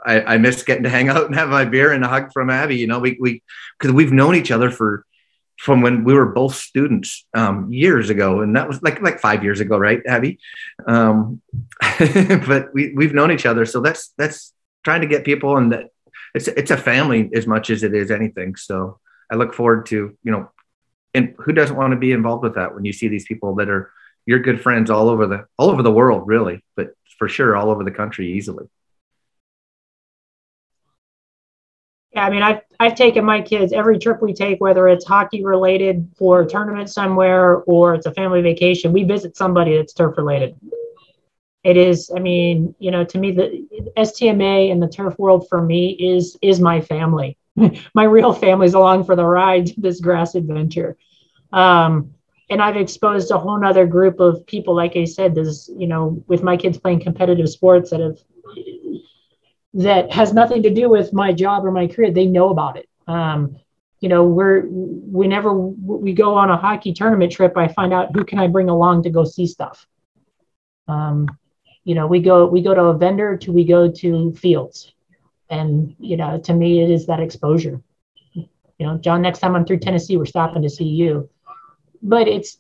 I miss getting to hang out and have my beer and a hug from Abby. Because we've known each other from when we were both students years ago, and that was like 5 years ago, right, Abby? But we've known each other, so that's trying to get people, and that it's a family as much as it is anything. So I look forward to and who doesn't want to be involved with that when you see these people that are your good friends all over the world, really, but for sure all over the country easily. Yeah, I mean, I've taken my kids every trip we take, whether it's hockey related for a tournament somewhere or it's a family vacation, we visit somebody that's turf related. It is, I mean, to me, the STMA and the turf world for me is my family. My real family's along for the ride to this grass adventure. And I've exposed a whole nother group of people, like I said, there's, with my kids playing competitive sports that has nothing to do with my job or my career. They know about it. Whenever we go on a hockey tournament trip, I find out who can I bring along to go see stuff. We go to a vendor to we go to fields. And, to me, it is that exposure. John, next time I'm through Tennessee, we're stopping to see you. But it's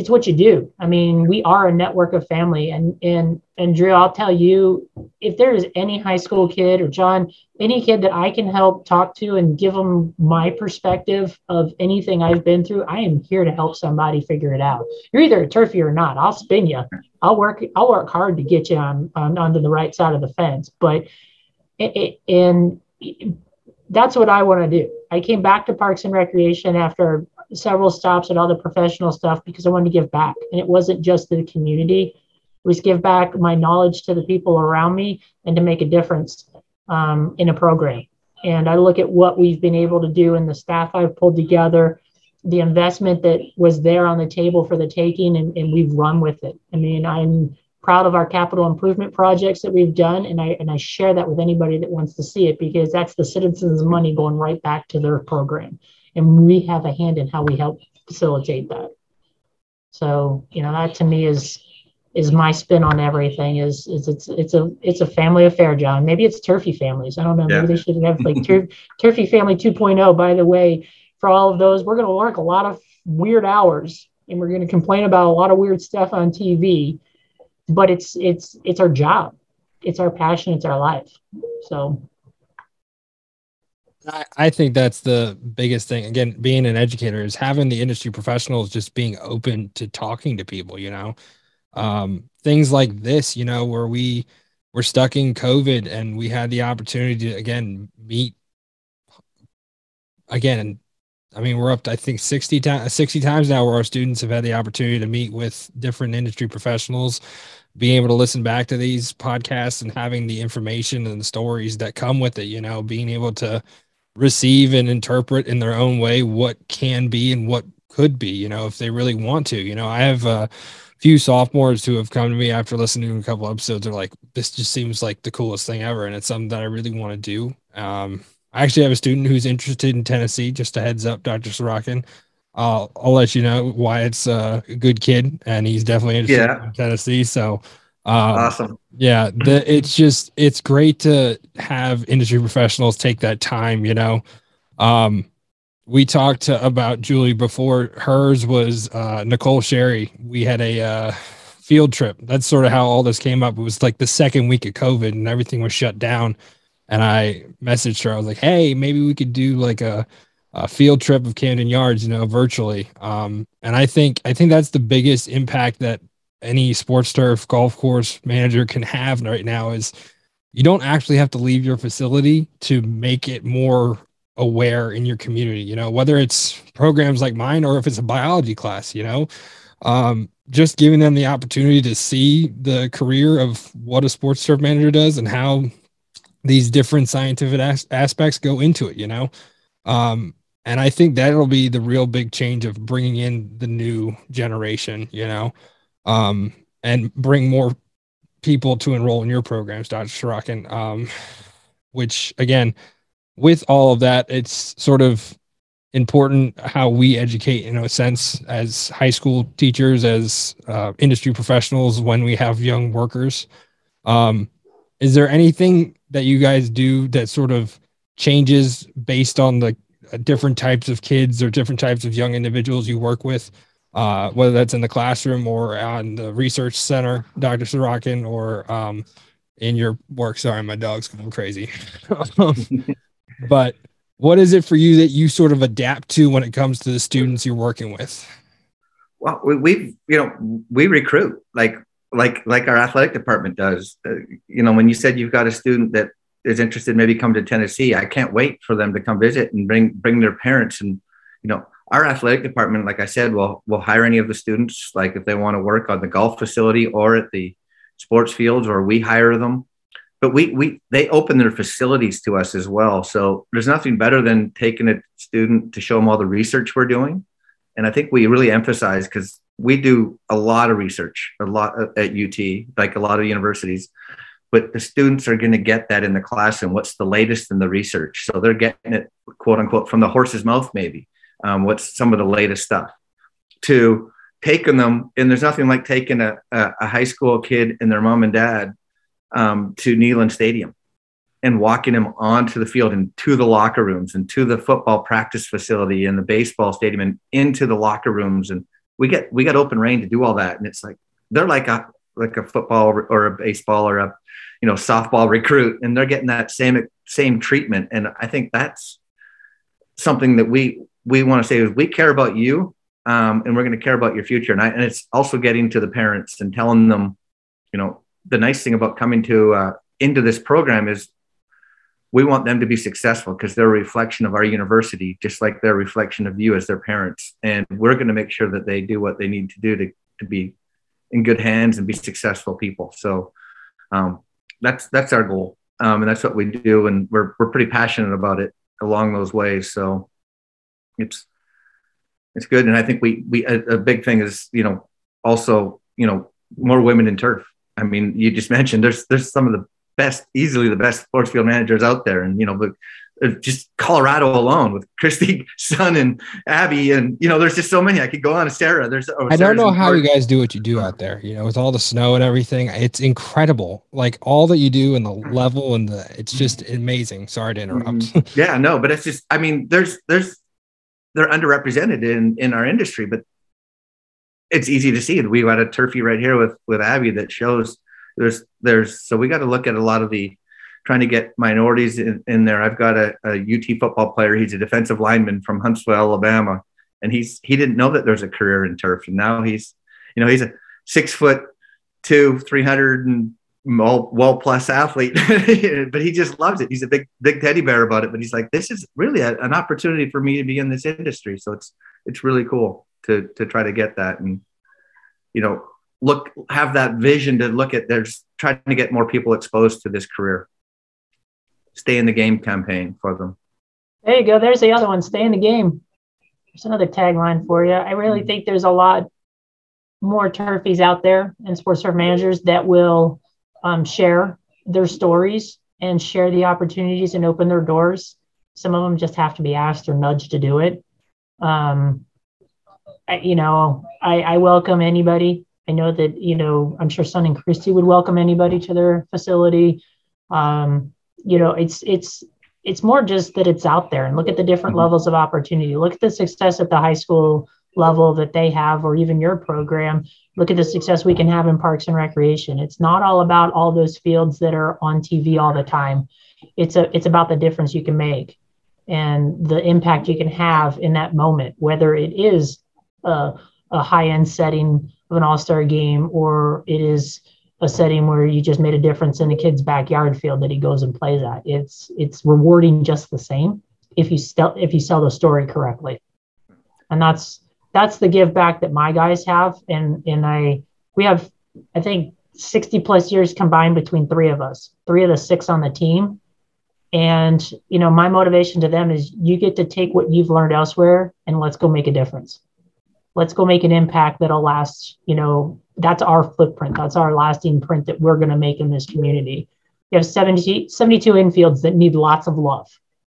what you do. I mean, we are a network of family, and Drew, I'll tell you, if there is any high school kid, or John, any kid that I can help talk to and give them my perspective of anything I've been through, I am here to help somebody figure it out. You're either a turfie or not. I'll spin you. I'll work hard to get you onto the right side of the fence. But and that's what I want to do. I came back to Parks and Recreation after several stops at all the professional stuff because I wanted to give back. And it wasn't just to the community. It was give back my knowledge to the people around me and to make a difference in a program. And I look at what we've been able to do and the staff I've pulled together, the investment that was there on the table for the taking, and we've run with it. I mean, I'm proud of our capital improvement projects that we've done, and I share that with anybody that wants to see it, because that's the citizens' money going right back to their program. And we have a hand in how we help facilitate that. So, that to me is is my spin on everything. Is it's a family affair, John. Maybe it's turfy families. I don't know. Maybe they should have like turfy family 2.0. By the way, for all of those, we're going to work a lot of weird hours, and we're going to complain about a lot of weird stuff on TV. But it's our job, it's our passion, it's our life. So I think that's the biggest thing. Again, being an educator is having the industry professionals just being open to talking to people, things like this, where we're stuck in COVID and we had the opportunity to, again, meet again. I mean, we're up to, I think 60 times now where our students have had the opportunity to meet with different industry professionals, being able to listen back to these podcasts and having the information and the stories that come with it, being able to receive and interpret in their own way what can be and what could be, if they really want to. I have a few sophomores who have come to me after listening to a couple episodes. They're like, this just seems like the coolest thing ever. And it's something that I really want to do. I actually have a student who's interested in Tennessee. Just a heads up, Dr. Sorochan. I'll let you know Wyatt's a good kid, and he's definitely interested in Tennessee. So, awesome. Yeah, it's great to have industry professionals take that time. We talked about Julie before. Hers was Nicole Sherry. We had a field trip. That's sort of how all this came up. It was like the second week of COVID, and everything was shut down. And I messaged her. I was like, hey, maybe we could do like a field trip of Camden Yards, virtually. And I think that's the biggest impact that any sports turf golf course manager can have right now is you don't actually have to leave your facility to make it more aware in your community, whether it's programs like mine or if it's a biology class, just giving them the opportunity to see the career of what a sports turf manager does and how these different scientific aspects go into it, and I think that'll be the real big change of bringing in the new generation, and bring more people to enroll in your programs, Dr. Sorochan. Which again, with all of that, it's sort of important how we educate in a sense as high school teachers, as industry professionals when we have young workers. Is there anything that you guys do that sort of changes based on the different types of kids or different types of young individuals you work with, whether that's in the classroom or on the research center, Dr. Sorochan, or in your work? Sorry, my dog's going crazy. But what is it for you that you sort of adapt to when it comes to the students you're working with? Well, we recruit like our athletic department does. When you said you've got a student that is interested, maybe come to Tennessee, I can't wait for them to come visit and bring their parents. And, our athletic department, like I said, will hire any of the students, like if they want to work on the golf facility or at the sports fields, or we hire them. But they open their facilities to us as well. So there's nothing better than taking a student to show them all the research we're doing. And I think we really emphasize, because we do a lot of research, a lot at UT, like a lot of universities, but the students are going to get that in the classroom. What's the latest in the research? So they're getting it, quote unquote, from the horse's mouth, maybe. What's some of the latest stuff, to taking them. And there's nothing like taking a high school kid and their mom and dad to Neyland Stadium and walking them onto the field and to the locker rooms and to the football practice facility and the baseball stadium and into the locker rooms. And we got open reign to do all that. And it's like, they're like a football or a baseball or a, softball recruit, and they're getting that same treatment. And I think that's something that we want to say is we care about you, and we're going to care about your future. And it's also getting to the parents and telling them, the nice thing about coming into this program is we want them to be successful, because they're a reflection of our university, just like they're a reflection of you as their parents. And we're going to make sure that they do what they need to do to be in good hands and be successful people. So that's our goal. And that's what we do. And we're pretty passionate about it along those ways. So it's good. And I think we a big thing is, also, more women in turf. I mean, you just mentioned there's some of the best, easily the best sports field managers out there. And, but just Colorado alone with Christy, Son, and Abby, and there's just so many. I could go on. Sarah, I don't know how you guys do what you do out there. With all the snow and everything, it's incredible. Like all that you do and the level and it's just amazing. Sorry to interrupt. Yeah, no, but it's just, I mean, they're underrepresented in our industry, but it's easy to see. We got a turfy right here with Abby that shows so we got to look at a lot of the trying to get minorities in there. I've got a UT football player. He's a defensive lineman from Huntsville, Alabama. And he didn't know that there's a career in turf. And now he's a 6'2", 300 and well plus athlete, but he just loves it. He's a big teddy bear about it, but he's like, this is really an opportunity for me to be in this industry. So it's really cool to try to get that. And, have that vision to look at, there's trying to get more people exposed to this career. Stay in the game campaign for them. There you go. There's the other one. Stay in the game. There's another tagline for you. I really think there's a lot more turfies out there and sports turf managers that will share their stories and share the opportunities and open their doors. Some of them just have to be asked or nudged to do it. I welcome anybody. I know that, I'm sure Son and Christy would welcome anybody to their facility. It's more just that it's out there, and look at the different levels of opportunity. Look at the success at the high school level that they have, or even your program. Look at the success we can have in parks and recreation. It's not all about all those fields that are on TV all the time. It's about the difference you can make and the impact you can have in that moment, whether it is a high-end setting of an all-star game, or it is a setting where you just made a difference in a kid's backyard field that he goes and plays at. It's rewarding just the same if you sell the story correctly. And that's the give back that my guys have. And we have, I think, 60 plus years combined between three of us, 3 of the 6 on the team. And, my motivation to them is you get to take what you've learned elsewhere and let's go make a difference. Let's go make an impact that'll last, that's our footprint. That's our lasting print that we're going to make in this community. We have 72 infields that need lots of love,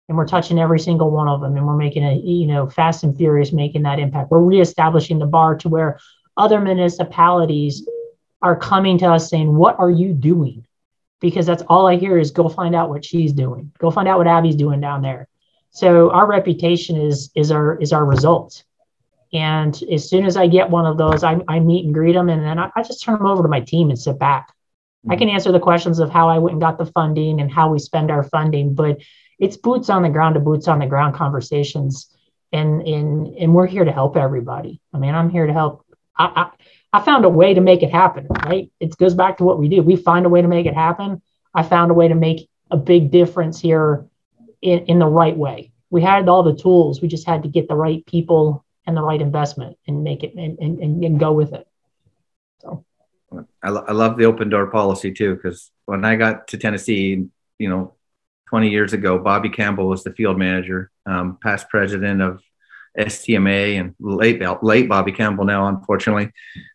and we're touching every single one of them. And we're making it, fast and furious, making that impact. We're reestablishing the bar to where other municipalities are coming to us saying, what are you doing? Because that's all I hear is go find out what she's doing. Go find out what Abby's doing down there. So our reputation is our results. And as soon as I get one of those, I meet and greet them, and then I just turn them over to my team and sit back. I can answer the questions of how I went and got the funding and how we spend our funding, but it's boots on the ground to boots on the ground conversations. And we're here to help everybody. I mean, I'm here to help. I found a way to make it happen, right? It goes back to what we do. We find a way to make it happen. I found a way to make a big difference here in the right way. We had all the tools. We just had to get the right people and the right investment and make it and go with it. So I love the open door policy too, because when I got to Tennessee, 20 years ago, Bobby Campbell was the field manager, past president of STMA, and late Bobby Campbell now, unfortunately.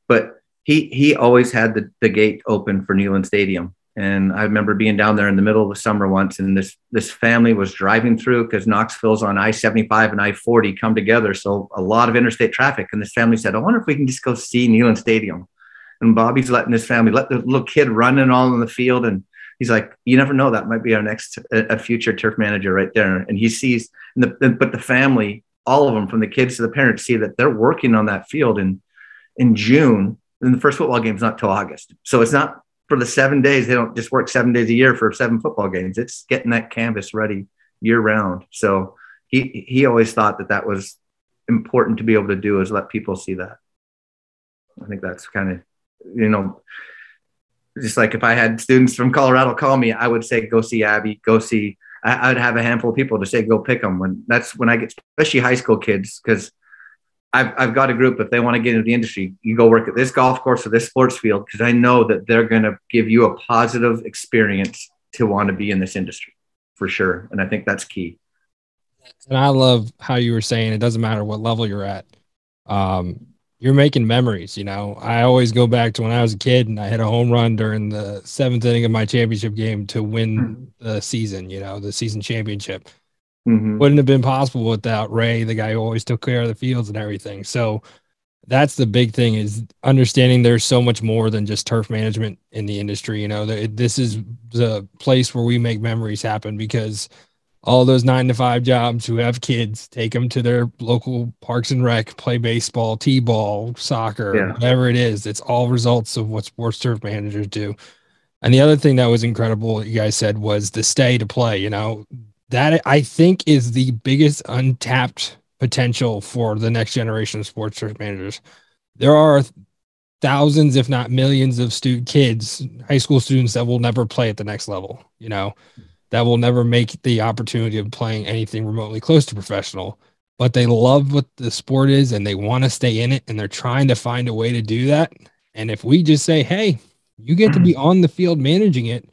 But he always had the gate open for Neyland Stadium. And I remember being down there in the middle of the summer once, and this family was driving through because Knoxville's on I-75 and I-40 come together. So a lot of interstate traffic. And this family said, I wonder if we can just go see Neyland Stadium. And Bobby's letting his family, let the little kid running all in the field. And he's like, you never know, that might be our next a future turf manager right there. And he sees, but the family, all of them, from the kids to the parents, see that they're working on that field in June. And the first football game's not till August. So it's not for the 7 days. They don't just work 7 days a year for 7 football games. It's getting that canvas ready year round. So he always thought that was important to be able to do, is let people see that. I think that's kind of, just like if I had students from Colorado call me, I would say, go see Abby, I'd have a handful of people to say, go pick them. That's when I get, especially high school kids, because I've got a group, if they want to get into the industry, you go work at this golf course or this sports field, because I know that they're going to give you a positive experience to want to be in this industry for sure. And I think that's key. And I love how you were saying it doesn't matter what level you're at. You're making memories. I always go back to when I was a kid and I hit a home run during the 7th inning of my championship game to win the season, the season championship. Wouldn't have been possible without Ray, the guy who always took care of the fields and everything. So that's the big thing, is understanding there's so much more than just turf management in the industry. You know, this is the place where we make memories happen, because all those 9-to-5 jobs who have kids, take them to their local parks and rec, play baseball, t-ball, soccer, whatever it is. It's all results of what sports turf managers do. And the other thing that was incredible, you guys said, was the stay to play. You know, that I think is the biggest untapped potential for the next generation of sports turf managers. There are thousands, if not millions, of kids, high school students, that will never play at the next level, you know, that will never make the opportunity of playing anything remotely close to professional, but they love what the sport is and they want to stay in it, and they're trying to find a way to do that. And if we just say, hey, you get to be on the field managing it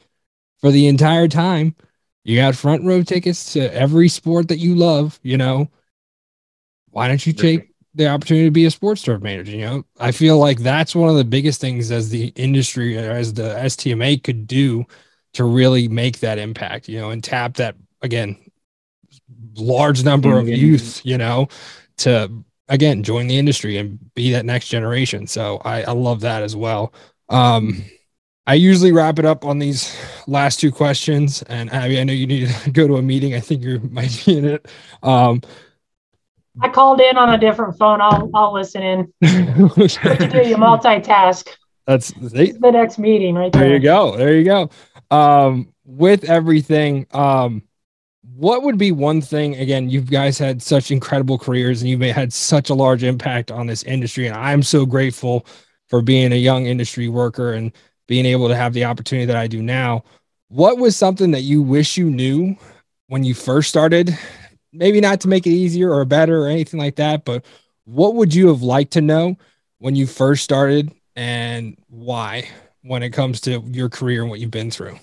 for the entire time, you got front row tickets to every sport that you love, you know, why don't you take the opportunity to be a sports turf manager? You know, I feel like that's one of the biggest things as the industry, as the STMA could do to really make that impact, you know, and tap that, again, large number of youth, you know, to, again, join the industry and be that next generation. So I love that as well. I usually wrap it up on these last two questions, and Abby, I know you need to go to a meeting. I think you might be in it. I called in on a different phone. I'll listen in. What you do, you multitask. That's the next meeting right there. There you go. With everything, what would be one thing, again, you guys had such incredible careers and you've had such a large impact on this industry, and I'm so grateful for being a young industry worker and being able to have the opportunity that I do now. What was something that you wish you knew when you first started? Maybe not to make it easier or better or anything like that, but what would you have liked to know when you first started, and why, when it comes to your career and what you've been through?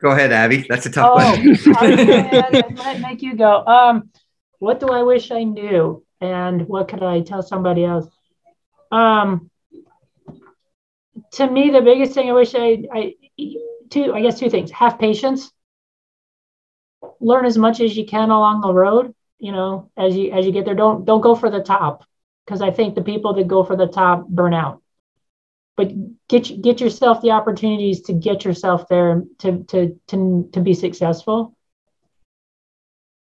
Go ahead, Abby. That's a tough question. That might make you go, what do I wish I knew? And what could I tell somebody else? To me, the biggest thing I wish two things. Have patience. Learn as much as you can along the road, you know, as you get there. Don't go for the top, because I think the people that go for the top burn out. But get yourself the opportunities to get yourself there to be successful.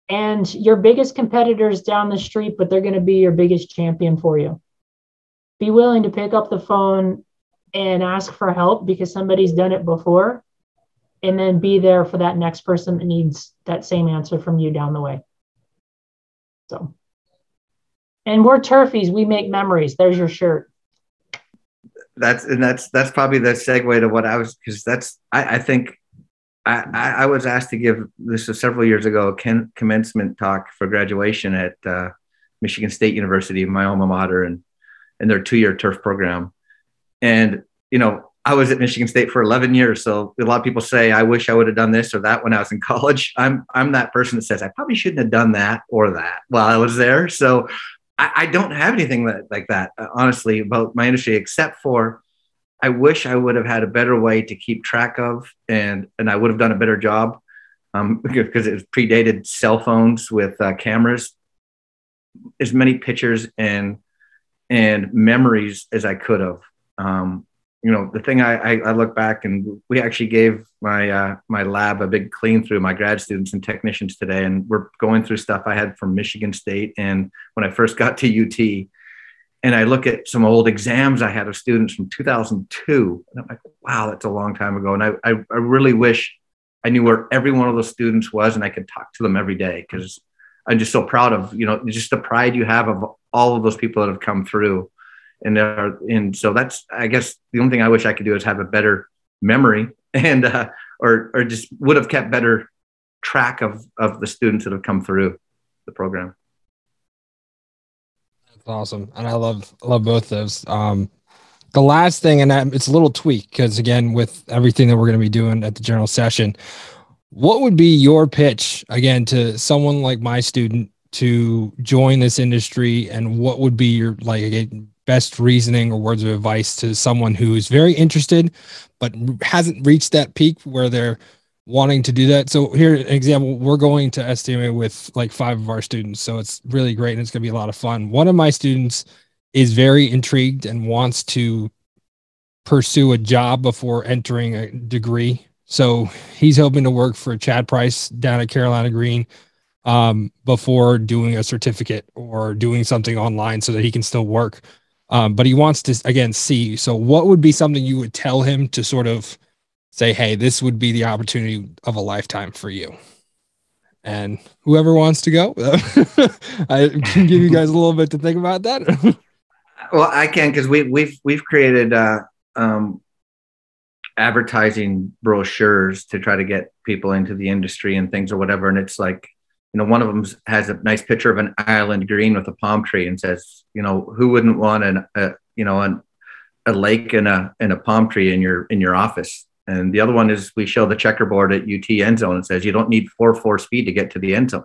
And your biggest competitors down the street, but they're going to be your biggest champion for you. Be willing to pick up the phone and ask for help because somebody's done it before, and then be there for that next person that needs that same answer from you down the way. So, and we're turfies. We make memories. There's your shirt. That's probably the segue to what I was, because I think I was asked to give, this was several years ago, a commencement talk for graduation at Michigan State University, my alma mater, and their 2-year turf program. And, you know, I was at Michigan State for 11 years. So a lot of people say, I wish I would have done this or that when I was in college. I'm that person that says, I probably shouldn't have done that or that while I was there. So I don't have anything like that, honestly, about my industry, except for I wish I would have had a better way to keep track of, and I would have done a better job because it predated cell phones with cameras, as many pictures and memories as I could have. You know, the thing I look back, and we actually gave my lab a big clean through, my grad students and technicians today. And we're going through stuff I had from Michigan State and when I first got to UT. And I look at some old exams I had of students from 2002. And I'm like, wow, that's a long time ago. And I really wish I knew where every one of those students was and I could talk to them every day, because I'm just so proud of, you know, just the pride you have of all of those people that have come through. And so that's, I guess, the only thing I wish I could do is have a better memory and or just would have kept better track of the students that have come through the program. That's awesome. And I love both those. The last thing, and it's a little tweak, because again, with everything that we're going to be doing at the general session, what would be your pitch, again, to someone like my student to join this industry? And what would be your, like, again, best reasoning or words of advice to someone who's very interested, but hasn't reached that peak where they're wanting to do that? So here, an example, we're going to STMA with like 5 of our students. So it's really great. And it's going to be a lot of fun. One of my students is very intrigued and wants to pursue a job before entering a degree. So he's hoping to work for Chad Price down at Carolina Green before doing a certificate or doing something online so that he can still work. But he wants to, again, see. So what would be something you would tell him to sort of say, hey, this would be the opportunity of a lifetime for you? And whoever wants to go, I can give you guys a little bit to think about that. Well, I can, because we've created advertising brochures to try to get people into the industry and things or whatever. And it's like, one of them has a nice picture of an island green with a palm tree and says, who wouldn't want a lake and a palm tree in your office? And the other one is, we show the checkerboard at UT end zone and says, you don't need 4.4 speed to get to the end zone.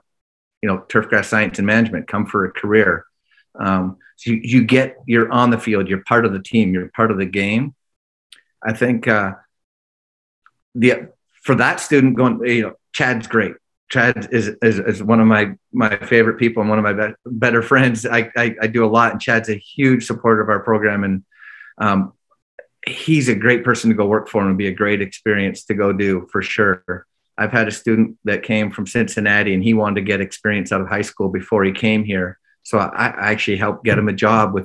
Turfgrass science and management, come for a career. So you're on the field, you're part of the team, you're part of the game. I think for that student going, Chad's great. Chad is one of my favorite people and one of my better friends. I do a lot, and Chad's a huge supporter of our program, and he's a great person to go work for, and it'd be a great experience to go do for sure. I've had a student that came from Cincinnati, and he wanted to get experience out of high school before he came here. So I actually helped get him a job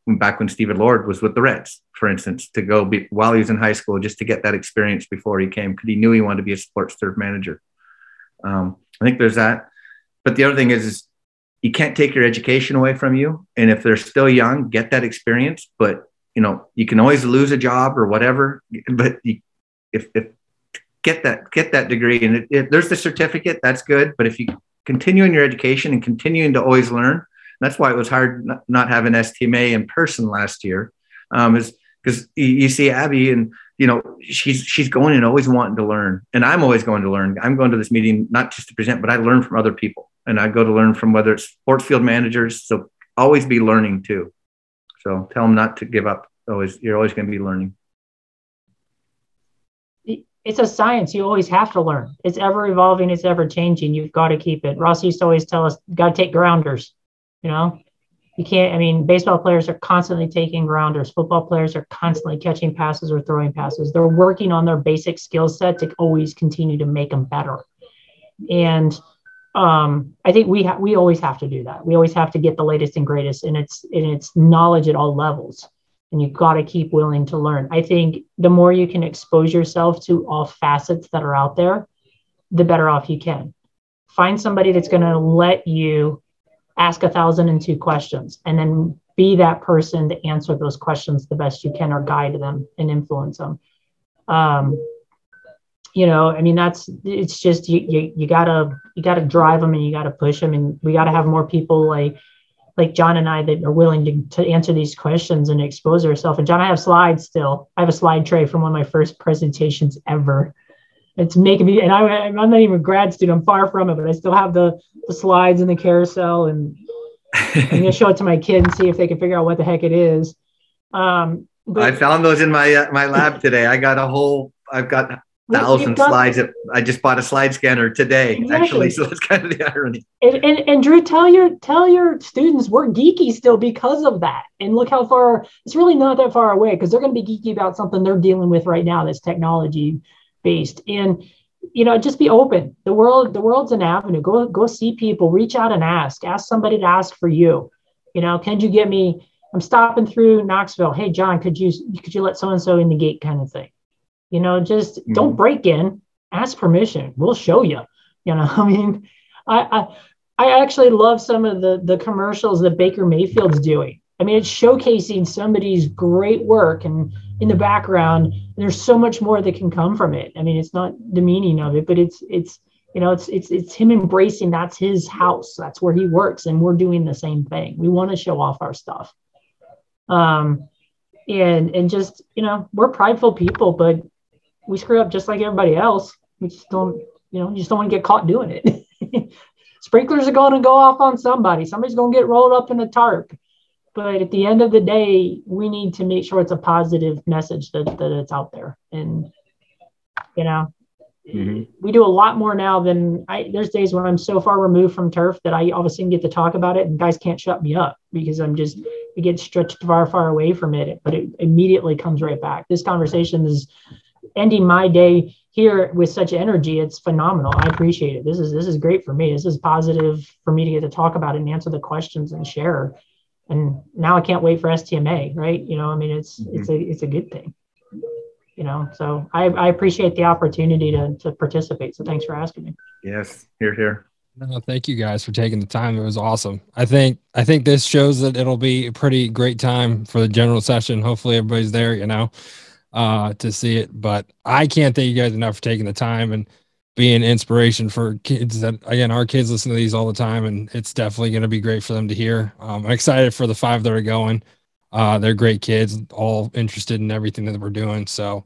back when Stephen Lord was with the Reds, for instance, to go while he was in high school, just to get that experience before he came, because he knew he wanted to be a SportsTurf manager. I think there's that. But the other thing is you can't take your education away from you. And if they're still young, get that experience. But, you can always lose a job or whatever. But if get that degree, and if there's the certificate, that's good. But if you continue in your education and continuing to always learn, that's why it was hard not having STMA in person last year, is because you see Abby, and she's going and always wanting to learn, and I'm always going to learn. I'm going to this meeting not just to present, but I learn from other people, and I go to learn from whether it's sports field managers. So always be learning too. So tell them not to give up. You're always going to be learning. It's a science. You always have to learn. It's ever evolving. It's ever changing. You've got to keep it. Ross used to always tell us, got to take grounders. You can't, baseball players are constantly taking grounders. Football players are constantly catching passes or throwing passes. They're working on their basic skill set to always continue to make them better. And I think we always have to do that. We always have to get the latest and greatest, and it's knowledge at all levels. And you've got to keep willing to learn. I think the more you can expose yourself to all facets that are out there, the better off you can. Find somebody that's going to let you ask 1,002 questions, and then be that person to answer those questions the best you can, or guide them and influence them. It's just, you gotta drive them, and you gotta push them, and we gotta have more people like John and I that are willing to answer these questions and expose ourselves. And John, I have slides still. I have a slide tray from one of my first presentations ever. It's making me, and I'm not even a grad student, I'm far from it, but I still have the slides and the carousel, and I'm going to show it to my kid and see if they can figure out what the heck it is. But I found those in my lab today. I've got 1,000 slides. I just bought a slide scanner today, exactly. Actually. So that's kind of the irony. And Drew, tell your students we're geeky still because of that. And look how far, it's really not that far away, because they're going to be geeky about something they're dealing with right now that's technology based. And just be open. The world's an avenue. Go see people, reach out and ask somebody to ask for you. Can you get me, I'm stopping through Knoxville, hey John, could you let so and so in the gate, kind of thing. Don't break in, ask permission, we'll show you. I actually love some of the commercials that Baker Mayfield's doing. It's showcasing somebody's great work, and in the background, there's so much more that can come from it. It's not the meaning of it, but it's him embracing that's his house. That's where he works. And we're doing the same thing. We want to show off our stuff. And just, we're prideful people, but we screw up just like everybody else. We just don't want to get caught doing it. Sprinklers are going to go off on somebody. Somebody's going to get rolled up in a tarp. But at the end of the day, we need to make sure it's a positive message that it's out there. And, you know, we do a lot more now than there's days when I'm so far removed from turf that I all of a sudden get to talk about it and guys can't shut me up because it gets stretched far, far away from it, but it immediately comes right back. This conversation is ending my day here with such energy. It's phenomenal. I appreciate it. This is great for me. This is positive for me to get to talk about it and answer the questions and share. And now I can't wait for STMA, right? You know, I mean, it's a good thing, you know, so I appreciate the opportunity to participate. So thanks for asking me. Yes. Here. No, thank you guys for taking the time. It was awesome. I think this shows that it'll be a pretty great time for the general session. Hopefully everybody's there, you know, to see it, but I can't thank you guys enough for taking the time and being inspiration for kids that, again, our kids listen to these all the time, and it's definitely going to be great for them to hear. I'm excited for the 5 that are going. They're great kids, all interested in everything that we're doing. So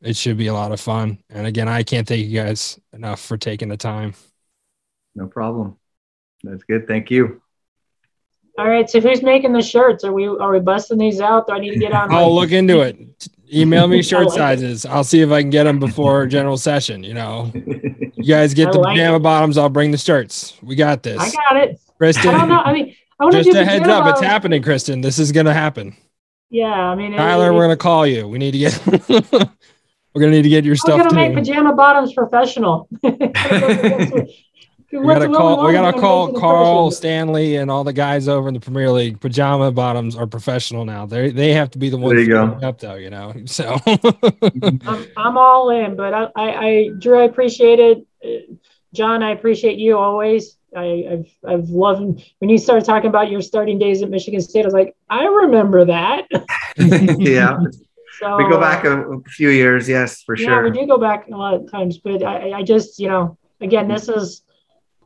it should be a lot of fun. And again, I can't thank you guys enough for taking the time. No problem. That's good. Thank you. All right. So who's making the shirts? Are we busting these out? Do I need to get on? I'll look into it. Email me shirt sizes. I'll see if I can get them before general session. You know, you guys get the pajama bottoms. I'll bring the shirts. We got this. I got it. Kristen, I don't know. I mean, I want to just a heads up. It's happening, Kristen. This is going to happen. Yeah. I mean, Tyler, we're going to call you. We need to get, we're going to need to get your stuff. We're going to make pajama bottoms professional. We gotta call Carl Stanley and all the guys over in the Premier League. Pajama bottoms are professional now. They have to be the ones going up though, you know. So I'm all in, but I Drew, I appreciate it. John, I appreciate you always. I've loved when you started talking about your starting days at Michigan State. I was like, I remember that. Yeah. So, we go back a few years, yes, for sure. Yeah, we do go back a lot of times, but I just, you know, again, this is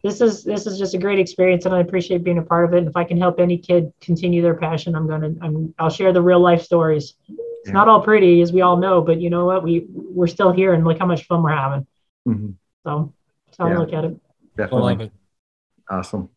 just a great experience, and I appreciate being a part of it. And if I can help any kid continue their passion, I'll share the real life stories. It's not all pretty, as we all know, but you know what? We're still here, and look how much fun we're having. So that's how I look at it. Definitely. Awesome.